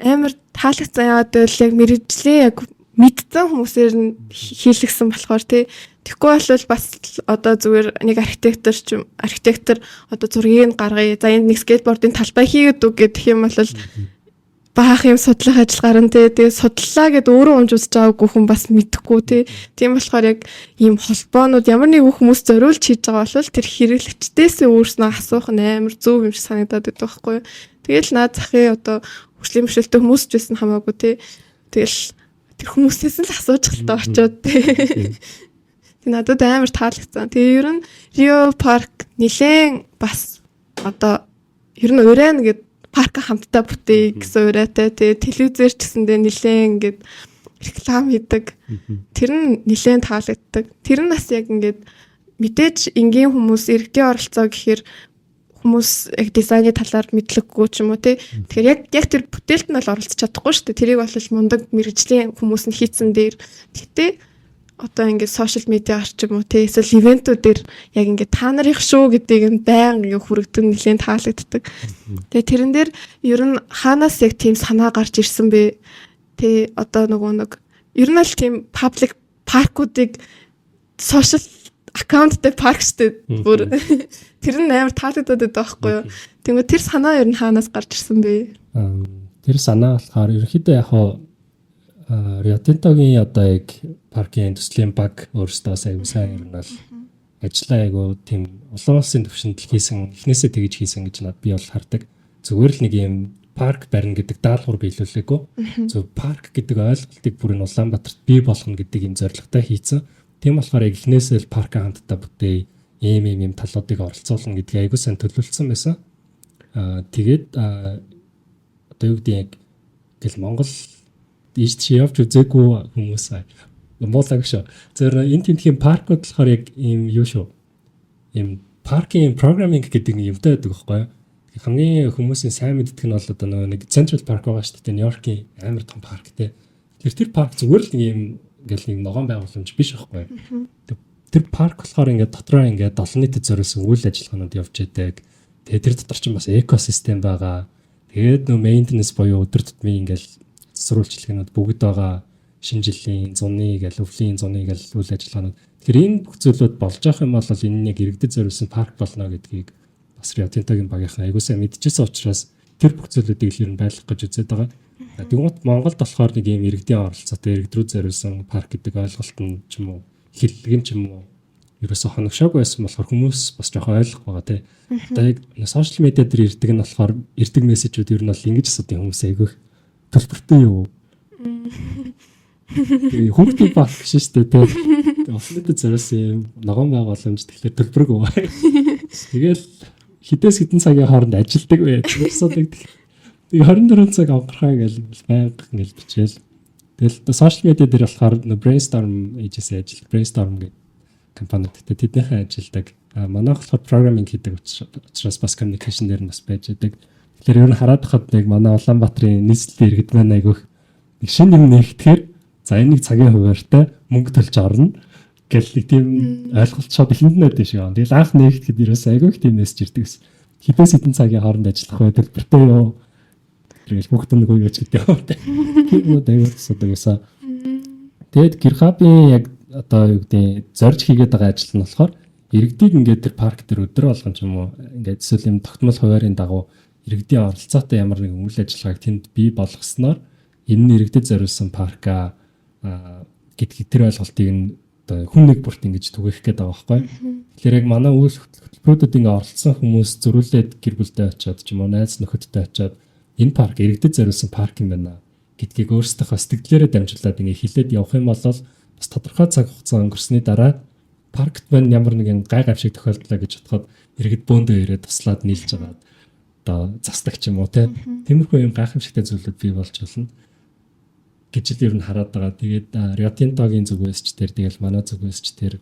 Speaker 2: амар таалагдсан яваад байл яг мэрэгжлээ яг мэдсэн хүмүүсээр нь хийлгсэн болохоор тэгэхгүй бол бас одоо зүгээр нэг архитектор одоо зургийг гаргая. За энэ нэг скейтбордын талбай хийгээд үг гэх юм бол баах юм судлах ажиллагаар нь тэгээ судлаа гэд өөрөө унж үзэж байгаагүй хүн бас мэдэхгүй тийм болохоор яг ийм холбоонууд ямар нэг хүмүүс зориулж хийж байгаа бол тэр хэрэглэгчдээс өөрснөө асуух нь амар зөв юм шиг санагдаад байдаг байхгүй. Тэгэл наад захын одоо хөгжлийн бэрхшээлтэй хүмүүс ч байсан хамаагүй тэгэл тэр хүмүүсээс л асууж хальтаа очиод надад амар таалагдсан. Тэгээ ер нь Рио парк нилээн бас одоо ер нь уран гэд парк хамтдаа бүтээе гэсэн урайтай. Тэгээ телевизээр ч гэсэндээ нилээн гэд реклам хийдэг. Тэр нь нилээн таалагддаг. Тэр нь бас яг ингээд мэдээж энгийн хүмүүс иргэдийн оролцоо гэхээр
Speaker 1: хүмүүс яг дизайны талаар мэдлэггүй ч юм уу тий. Тэгэхээр яг тэр бүтээлд нь бол оролцож чадахгүй шүү дээ. Тэрийг бол мундаг мэрэгжлийн хүмүүс нь хийцэн дээр. Гэхдээ одоо ингээд сошиал медиа орчим уу тий эсвэл ивентүүдээр яг ингээд та нарын шүү гэдгийг нь байнга ингээд хүрэгдэг нэлээд таалагддаг. Тэгээ тэрэн дээр ер нь хаанаас яг тийм санаа гарч ирсэн бэ? Тий одоо нэг ер нь л тийм паблик паркуудыг сошиал аккаунттай парк штэ бүр тэр нь амар таалагдаад байдаг байхгүй юу. Тэгмээ тэр санаа ер нь хаанаас гарч ирсэн бэ?
Speaker 2: Тэр санаа болохоор ерөнхийдөө яг Rio Tinto-гийн одоо яг паркийн төслийн баг өөрөөсөө сайн ер нь бол ажиллаа айгу тийм улаан улсын төвшөнд хийсэн эхнээсээ тэгж хийсэн гэж надад би бол хардаг. Зүгээр л нэг юм парк барина гэдэг даалгавар биелүүлээгүй. Зөв парк гэдэг ойлголтыг бүр нь Улаанбаатарт бий болгоно гэдэг юм зорилготой хийцэн. Тийм болохоор яг эхнээсээ л парк хамтдаа бүтээ ийм талуудыг оролцуулна гэдгийг айгу сайн төлөвлөсөн байсан. Тэгээд одоо юу гэдэг яг гэл Монгол ийш чи явж үзээгүй хүмүүс муулаг шүү. Тэр энэ тентхийн паркууд болохоор яг ийм юу шүү. Ийм паркинг программинг гэдэг юмтай байдаг байхгүй юу? Хамгийн хүмүүсийн сайн мэддэг нь бол одоо нэг Central Park байгаа шүү дээ. Нью-Йоркийн амар том парк те. Тэр парк зүгээр л нэг ийм ингээл нэг ногоон байгууламж биш байхгүй юу? Тэр парк болохоор ингээд дотроо ингээд олон нийтэд зориулсан үйл ажиллагаанууд явж байдаг. Тэгээ тэр дотор ч бас экосистем байгаа. Тэгээд maintenance буюу өдөр тутмын ингээл засварлжлагнууд бүгд байгаа. Шинэ жилийн зуны гээл өвлийн зуны гээл үйл ажиллагаанууд. Тэгэхээр энэ бүх зүйлүүд болж байгаа юм бол энэ яг иргэдэд зориулсан парк болно гэдгийг бас Rio Tinto-гийн багийнхан аягуулсаа мэдчихсэн учраас тэр бүх зүйлүүдийг л ер нь байлгах гэж үзээд байгаа. Тэгмэд Монголд болохоор нэг юм иргэдийн оролцоотой иргэдрүүд зориулсан парк гэдэг ойлголт нь ч юм уу хэллэг юм ч юм уу ерөөсө хоногшоогүй байсан болохоор хүмүүс бас жоохон ойлгох байгаа тий. Одоо яг сошиал медиа дээр ирдэг нь болохоор ирдэг мессежүүд ер нь бол ингэж асуудаг хүмүүс айгүйх төлбөртэй юу. Хүүхдийн парк шүү дээ тий. Офлэдэд зориулсан юм ногоон байгууламж тэгэхээр төлбөргүй. Тэгэл хідээс хідэн цагийн хооронд ажилдаг бай. Асуудаг. Тэгээ 24 цаг аврахаа гэж байнга ингэж бичээл. Тэгэл сошиал медиа дээр болохоор brainstorm agency ажил brainstorm гэдэг компани гэдэг тэднийхээ ажилдаг. Манайх болохоор программинг хийдэг учраас бас communication дээр бас байж байдаг. Тэгэхээр ер нь хараад хахад нэг манай Улаанбаатарын нийслэлийн иргэд маань айгүйх нэг шинэ юм нэгтгэхээр за энэ нэг цагийн хуваартай мөнгө төлж орно гэл нэг тийм ойлголт шууд ихэнд нь байдаг шиг байна. Тэгэл анх нэгтгэхэд ерөөсөө айгүйх тийм мессеж ирдэг гэсэн. Хідээс хідэн цагийн хооронд ажиллах бай төлбөртэй юу? Тэгэл бүгд нэг үеч гэдэг юм те. Тийм үү дэвэр асуудаг гэсэн. Тэгэд GitHub-ийн яг одоо юу гэдэг зорж хийгээд байгаа ажил нь болохоор иргэдийг ингээд тэр парк дээр өдрө болгон ч юм уу ингээд эсвэл юм тогтмол хуваарийн дагуу иргэдийн оролцоотой ямар нэгэн үйл ажиллагааг тэнд бий болгосноор энэ нь иргэдэд зориулсан парка гэдэг тэр ойлголтыг нь одоо хүн нэг бүрт ингэж түгээх гээд байгаа байхгүй. Тэгэхээр яг манай үйл хөтөлбөрүүдэд ингээд оролцсон хүмүүс зөрүүлээд гэр бүлдээ очиод ч юм уу найз нөхөдтэй очиод энэ парк иргэдэд зориулсан парк юм байна гэдгийг өөрсдийнхөө сэтгэлээрээ дамжуулаад ингээд хилээд явах юм бол бас тодорхой цаг хугацаа өнгөрсөний дараа паркт маань ямар нэгэн гай гавшиг тохиолдлоо гэж бодоход иргэд бөөндөө ирээд туслаад нийлж байгаа одоо застаг ч юм уу те. Тиймэрхүү юм гайхамшигтай зүйлүүд бий болж болно гэж л ер нь хараад байгаа. Тэгээд Rio Tinto-гийн зүгээс ч тэр тэгэл манай зүгээс ч тэр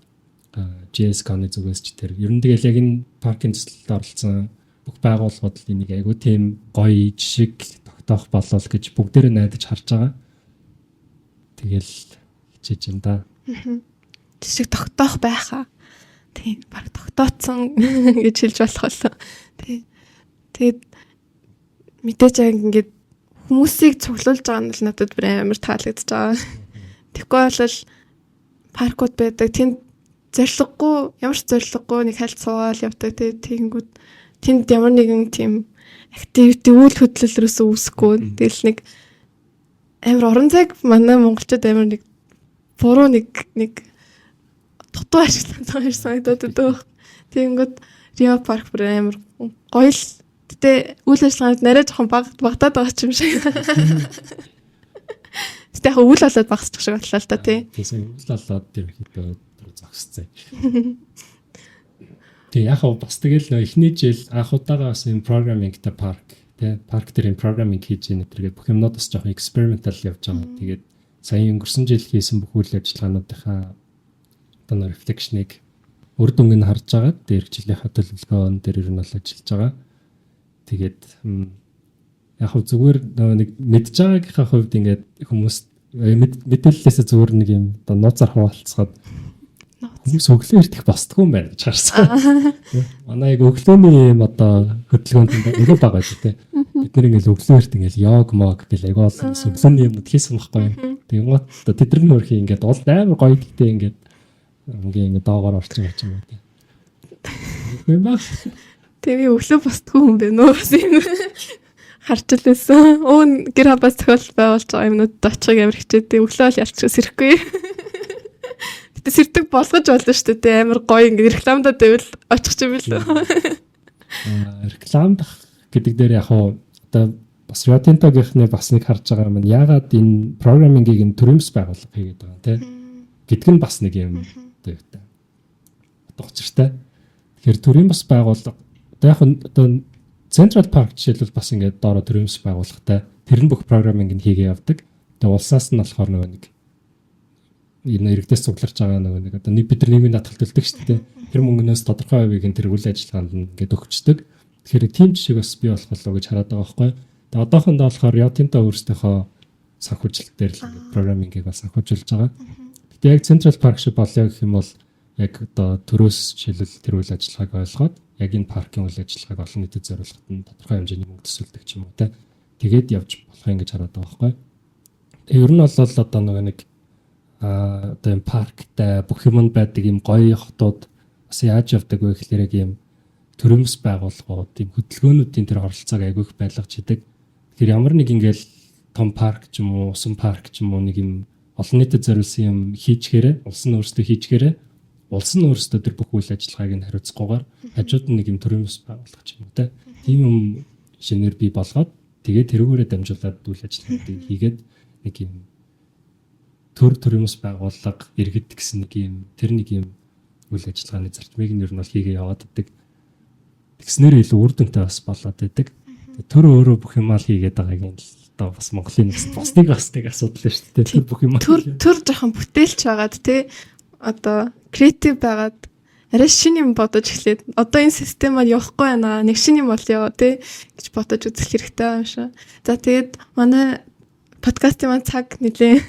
Speaker 2: JS-ны зүгээс ч тэр ер нь тэгэл яг энэ паркийн төсөлд оролцсон бүх байгууллагууд л энийг айгүй тийм гоё жишг тогтоох болол гэж бүгдээрээ найдаж харж байгаа. Тэгэл хичээж юм да.
Speaker 1: Жишг тогтоох байхаа. Тийм баг тогтооцсон гэж хэлж болох болоо. Тийм. Тэгээд мэдээж яг ингээд хүмүүсийг цуглуулж байгаа нь л надад бүр амар таалагдж байгаа. Тэгэхгүй бол паркууд байдаг. Тэнд зориггүй, ямар ч зориггүй нэг хальт суугаал явдаг. Тэгэнгүүт тэнд ямар нэгэн тийм activity үйл хөдлөлөөс үүсэхгүй. Тэгэл нэг амар орон зайг манай монголчууд амар нэг буруу нэг дутуу ашигласан юм санагдаад байдаг. Тэгэнгүүт Rio Park бүр амар гоё л. Гэтэ үйл ажиллагаанд нарай жоохон багтаад байгаа ч юм шиг. Гэтэ яг үйл болоод багасчих шиг батлаа л та тий.
Speaker 2: Тийм үйл болоод тэр хэд зогсцээ. Тэгээ яг бас тэгэл эхний жил анх удаага бас юм программингтай парк тий парк дээр юм программинг хийж ийн тэргээд бүх юмнууд бас жоохон экспериментал явж байгаа. Тэгээд сая өнгөрсөн жил хийсэн бүх үйл ажиллагаануудынхаа одоо reflection-ыг үр дүнг нь харж байгаа. Дээр жилийнхаа төлөвлөгөөн дээр ер нь бол ажиллаж байгаа. Тэгээд яг хөө зүгээр нэг мэдж байгаагийнхаа хувьд ингээд хүмүүс мэдээллээсээ зүгээр нэг юм одоо нууцаар хуваалцахад хүмүүс өглөө ирдэх босдгүй юм байна гэж харсан. Манай яг өглөөний юм одоо хөдөлгөөнд илүү байгаа шүү дээ. Бид нэр ингээл өглөө ирд ингээл йог мог гэл аяг олон өглөөний юмнууд хийсэн байхгүй. Тэгээд гоо тэдний хөрхи ингээд уул амар гоё гэдэгтэй ингээд ингээд доогоор орчих юм байна. Үгүй ба.
Speaker 1: Тэгээ өглөө босдгүй юм бэ нөө. Харж лээсэн. Өө гэр хабаас тохиол байгуулж байгаа юмнууд очихыг амар хичээдэг. Өглөө л ялчих сэрэхгүй. Гэтэ сэрдэг болгож болно шүү дээ. Амар гоё ингээд рекламадад байвал очих юм билүү.
Speaker 2: Реклам гэдэг дээр яг хоо одоо бас Риотинтогийнхны бас нэг харж байгаа юм. Яагаад энэ программингийг нь төрөмс байгуулах хийгээд байгаа юм те. Гэдг нь бас нэг юм гэдэг. Одоо учиртай. Тэгэхээр төрийн бас байгууллага одоо яг одоо Central Park жишээлбэл бас ингээд доороо төрөмс байгуулахтай тэр нь бүх программинг нь хийгээ явдаг. Тэгээ улсаас нь болохоор нөгөө нэг энэ иргэдээс цугларч байгаа нэг одоо бид нар нийгмийн даатгалт төлдөг шүү дээ. Тэр мөнгнөөс тодорхой хувийг энэ тэр үйл ажиллагаанд ингээд өгчдөг. Тэгэхээр тийм жишээ бас бий болох болов гэж хараад байгаа байхгүй. Тэгээ одоохондоо болохоор Риотинто өөрсдийнхөө санхүүжилт дээр л ингээд программингийг бас санхүүжүүлж байгаа. Гэтэ яг Central Park шиг болё гэх юм бол яг одоо төрөөс жишээлбэл тэр үйл ажиллагааг ойлгоод яг энэ паркийн үйл ажиллагааг олон нийтэд зориулахад нь тодорхой хэмжээний мөнгө төсөөлдөг ч юм уу те. Тэгээд явж болох юм гэж хараад байгаа байхгүй. Ер нь бол одоо нэг одоо энэ парктай бүх юмд байдаг юм гоё хотууд бас яаж явдаг вэ гэхээр яг юм төрөмс байгууллагууд тийм хөдөлгөөнүүдийн тэр оролцоог айгүйх байлгаж идэг. Тэгэхээр ямар нэг ингээл том парк ч юм уу, усан парк ч юм уу нэг юм олон нийтэд зориулсан юм хийчихээрээ, улс нь өөрсдөө хийчихээрээ улс нь өөрсдөө тэр бүх үйл ажиллагааг нь хариуцахгүйгээр хажууд нь нэг юм төрөмс байгуулах ч юм уу те. Тийм юм шинээр бий болгоод тэгээд тэрүүгээрээ дамжуулаад үйл ажиллагааг хийгээд нэг юм төрөмс байгууллага иргэд гэсэн нэг юм тэр нэг юм үйл ажиллагааны зарчмыг нь ер нь бол хийгээ яваад байдаг. Тэгснээр илүү үр дүнтэй бас болоод байдаг. Тэр өөрөө бүх юмаа л хийгээд байгааг нь одоо бас Монголын бас нэг асуудал шүү дээ. Тэр бүх юмаа
Speaker 1: төр жоохон бүтээлч байгаад те одоо креатив байгаад арай шинэ юм бодож эхлээд одоо энэ системаар явахгүй байна. Нэг шинэ юм бол яваа те гэж бодож үзэх хэрэгтэй юм шиг. За тэгээд манай подкастын маань цаг нэлээ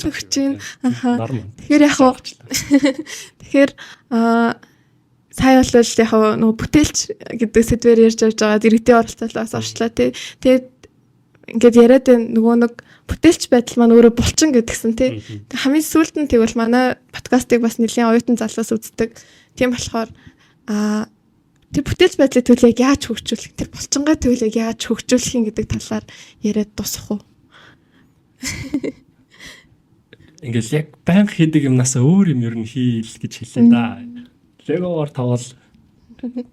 Speaker 1: өгч байна. Тэгэхээр яг хоо тэгэхээр сая бол яг нөгөө бүтээлч гэдэг сэдвээр ярьж авч байгаа иргэдийн оролцоолоос орчлоо тий. Тэгээд ингээд яриад нөгөө нэг бүтээлч байдал маань өөрөө булчин гэдгсэн тий. Хамгийн сүүлд нь тэгвэл манай подкастыг бас нэлийн оюутан залуус үздэг. Тийм болохоор тэр бүтээлч байдлыг төлөв яаж хөгжүүлэх, тэр булчингаа төлөв яаж хөгжүүлэх юм гэдэг талаар яриад дуусах уу?
Speaker 2: Ингээл яг банк хийдэг юмнасаа өөр юм ер нь хийл гэж хэлээ да. Легоор тавал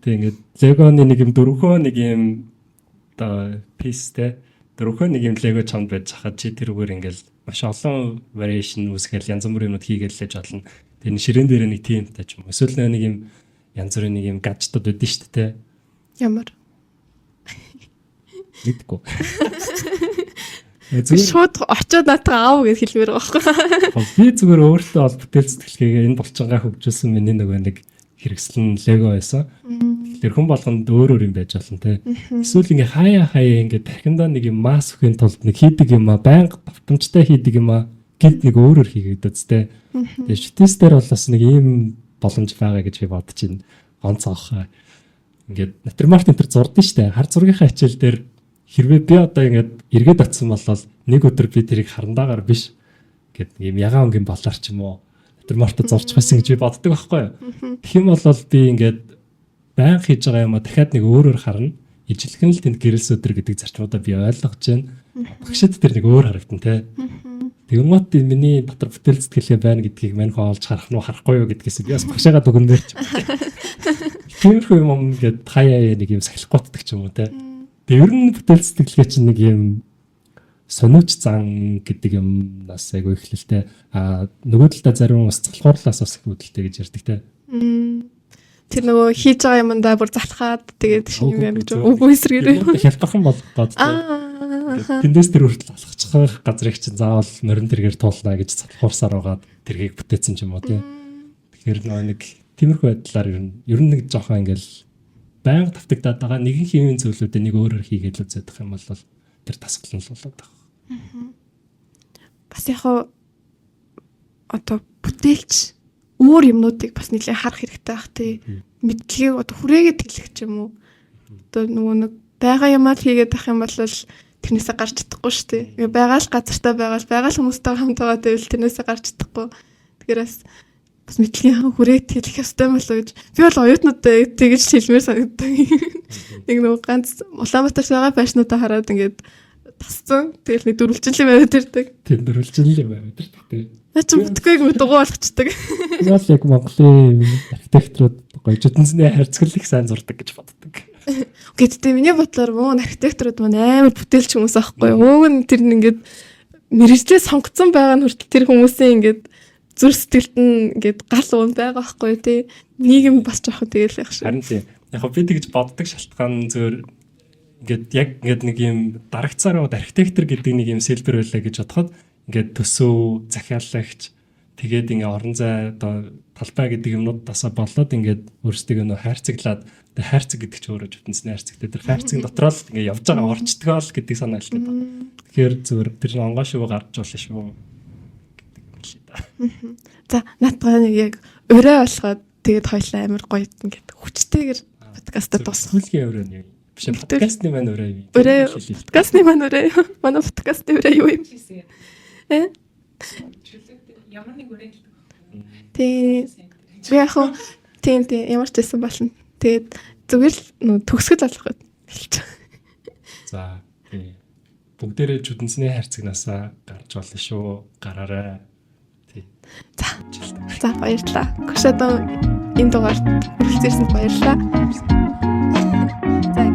Speaker 2: тэг ингээд легоны нэг юм дөрвөө нэг юм оо пистэй дөрвөө нэг юм лего чамд байж хахад чи тэрүүгээр ингээл маш олон variation үүсгээл янз бүрийн юмуд хийгээл лэж болно. Тэр ширээн дээр нэг тиймтэй ч юм. Эсвэл нэг юм янз бүрийн нэг юм гаджтууд байдсан шүү дээ.
Speaker 1: Ямар
Speaker 2: мэдгүй.
Speaker 1: Шууд очиод натаа аав гэж хэлмээр байгаа байхгүй.
Speaker 2: Би зүгээр өөртөө бол бүтээл сэтгэлгээгээ энэ булчингаа хөгжүүлсэн миний нөгөө нэг хэрэгслэн лего байсан. Тэгэхээр хүн болгонд өөр юм байж болно те. Эсвэл ингээ хаяа ингээ дахиндаа нэг юм масс өхийн тулд нэг хийдэг юм а байнга давтамжтай хийдэг юм а гинт нэг өөрөөр хийгээд үстэй. Тэгээ шүтээс дээр бол бас нэг ийм боломж байгаа гэж би бодож байна. Онцгой. Ингээд натурмарт энэ төр зурдсан штэ. Хар зургийнхаа хичээл дээр хэрвээ би одоо ингээд эргээд атсан болол нэг өдөр би тэрийг харандаагаар биш гэд ийм ягаан өнгийн болоор ч юм уу натурмарт зурчих байсан гэж би боддог байхгүй юу. Тэгэх юм бол би ингээд байнга хийж байгаа юм а дахиад нэг өөрөөр харна. Ижилхэн л тэнд гэрэлс өдөр гэдэг зарчмуудаа би ойлгож байна. Багшид тэр нэг өөр харагдан те. Тэгмэт миний дотор бүтээл сэтгэлгээ байна гэдгийг мань хоолж харах нь харахгүй юу гэдгээс би бас багшаагаа дүгнээр ч. Тиймэрхүү юм ингээд хаяа нэг юм сахилахгүйддаг ч юм уу те. Ер нь бүтээл сэтгэлгээ чинь нэг юм сониуч зан гэдэг юмнаас айгүй эхлэлтэй. Нөгөө талдаа зарим бас залхуурлаас бас их үүдэлтэй гэж ярьдаг те.
Speaker 1: Тэр нөгөө хийж байгаа юмдаа бүр залхаад тэгээд шинэ юм гэж үгүй эсрэгээрээ
Speaker 2: хялбархан болгоод тэндээс тэр хүртэл алхачих газрыг чинь заавал морин тэргээр туулна гэж залхуурсаар байгаа тэргийг бүтээсэн ч юм уу те. Тэгэхээр нөгөө нэг Тиймэрхүү байдлаар ер нь нэг жоохон ингээл байнга тавтагдаад байгаа нэгэн хэвийн зүйлүүдээ нэг өөрөөр хийгээд л үзэх юм бол тэр тасгалан л болоод байгаа.
Speaker 1: Бас яг одоо бүтээлч өөр юмнуудыг бас нэлээд харах хэрэгтэй байх тий. Мэдлэгийг одоо хүрээгээд хэлэх ч юм уу. Одоо нөгөө нэг байгаа юмаа хийгээд авах юм бол тэрнээсээ гарч чадахгүй шүү дээ. Тэгээ байгаа л газартаа байгаа л хүмүүстэй хамт байгаа гэвэл тэрнээсээ гарч чадахгүй. Тэгэхээр бас мэдлэгийн хүрээд хэлэх ёстой юм болоо гэж би бол оюутнуудаа тэгж хэлмээр санагддаг. Нэг нөгөө ганц Улаанбаатар байгаа байшнуудаа хараад ингээд тасцсан. Тэгэл нэг дөрвөлжинлээ байваад ирдэг.
Speaker 2: Тэр дөрвөлжинлээ байваад ирдэг тий.
Speaker 1: Наа чи бүтгээг дугуй болгочдөг.
Speaker 2: Яал яг Монголын архитекторууд гоё жидэнцний харьцагдлыг сайн зурдаг гэж боддог.
Speaker 1: Гэхдээ миний бодлоор мөн архитекторууд маань амар бүтээлч хүмүүс аахгүй. Ууг нь тэр нь ингээд мэрэгжлээ сонгоцсон байгаа нь хүртэл тэр хүмүүсийн ингээд зүр сэтгэлд нь ингээд гал уун байгаа байхгүй тий. Нийгэм бас жоохон тэгэл байх шиг.
Speaker 2: Харин тий. Яг би тэгж боддог шалтгаан зөвөр ингээд яг ингээд нэг юм дарагцаар архитектор гэдэг нэг юм сэлбэр байлаа гэж бодоход ингээд төсөв, захиалагч тэгээд ингээ орон зай одоо талбай гэдэг юмнуудаас болоод ингээд өөрсдөө нөө хайрцаглаад тэр хайрцаг гэдэг чинь өөрөө жутанцны хайрцагтэй тэр хайрцаг дотроо л ингээ явж байгаа орчдгоо л гэдэг санаа л гэдэг. Тэгэхээр зөвөр тэр онгоо шивөө гарч болно шүү гэдэг л да.
Speaker 1: За наатгаа нэг яг өрөө болоход тэгээд хоёлаа амар гоё ингээд хүчтэйгэр подкастад дуусах.
Speaker 2: Хүлгийн өрөө нь биш подкастны маань өрөө юм.
Speaker 1: Подкастны маань өрөө. Манай подкастны өрөө юу юм?
Speaker 3: Ямар нэг өрөө хэлдэг.
Speaker 1: Тийм. Би яг тийм ямар ч байсан болно. Тэгээд зүгээр л төгсгөл болох байт.
Speaker 2: За тий. Бүгдээрээ чүдэнцний хайрцагнаасаа гарч болно шүү. Гараарай. Тий.
Speaker 1: За баярлалаа. Көшөдөө энэ дугаарт хүрэлцээрсэнд баярлалаа. За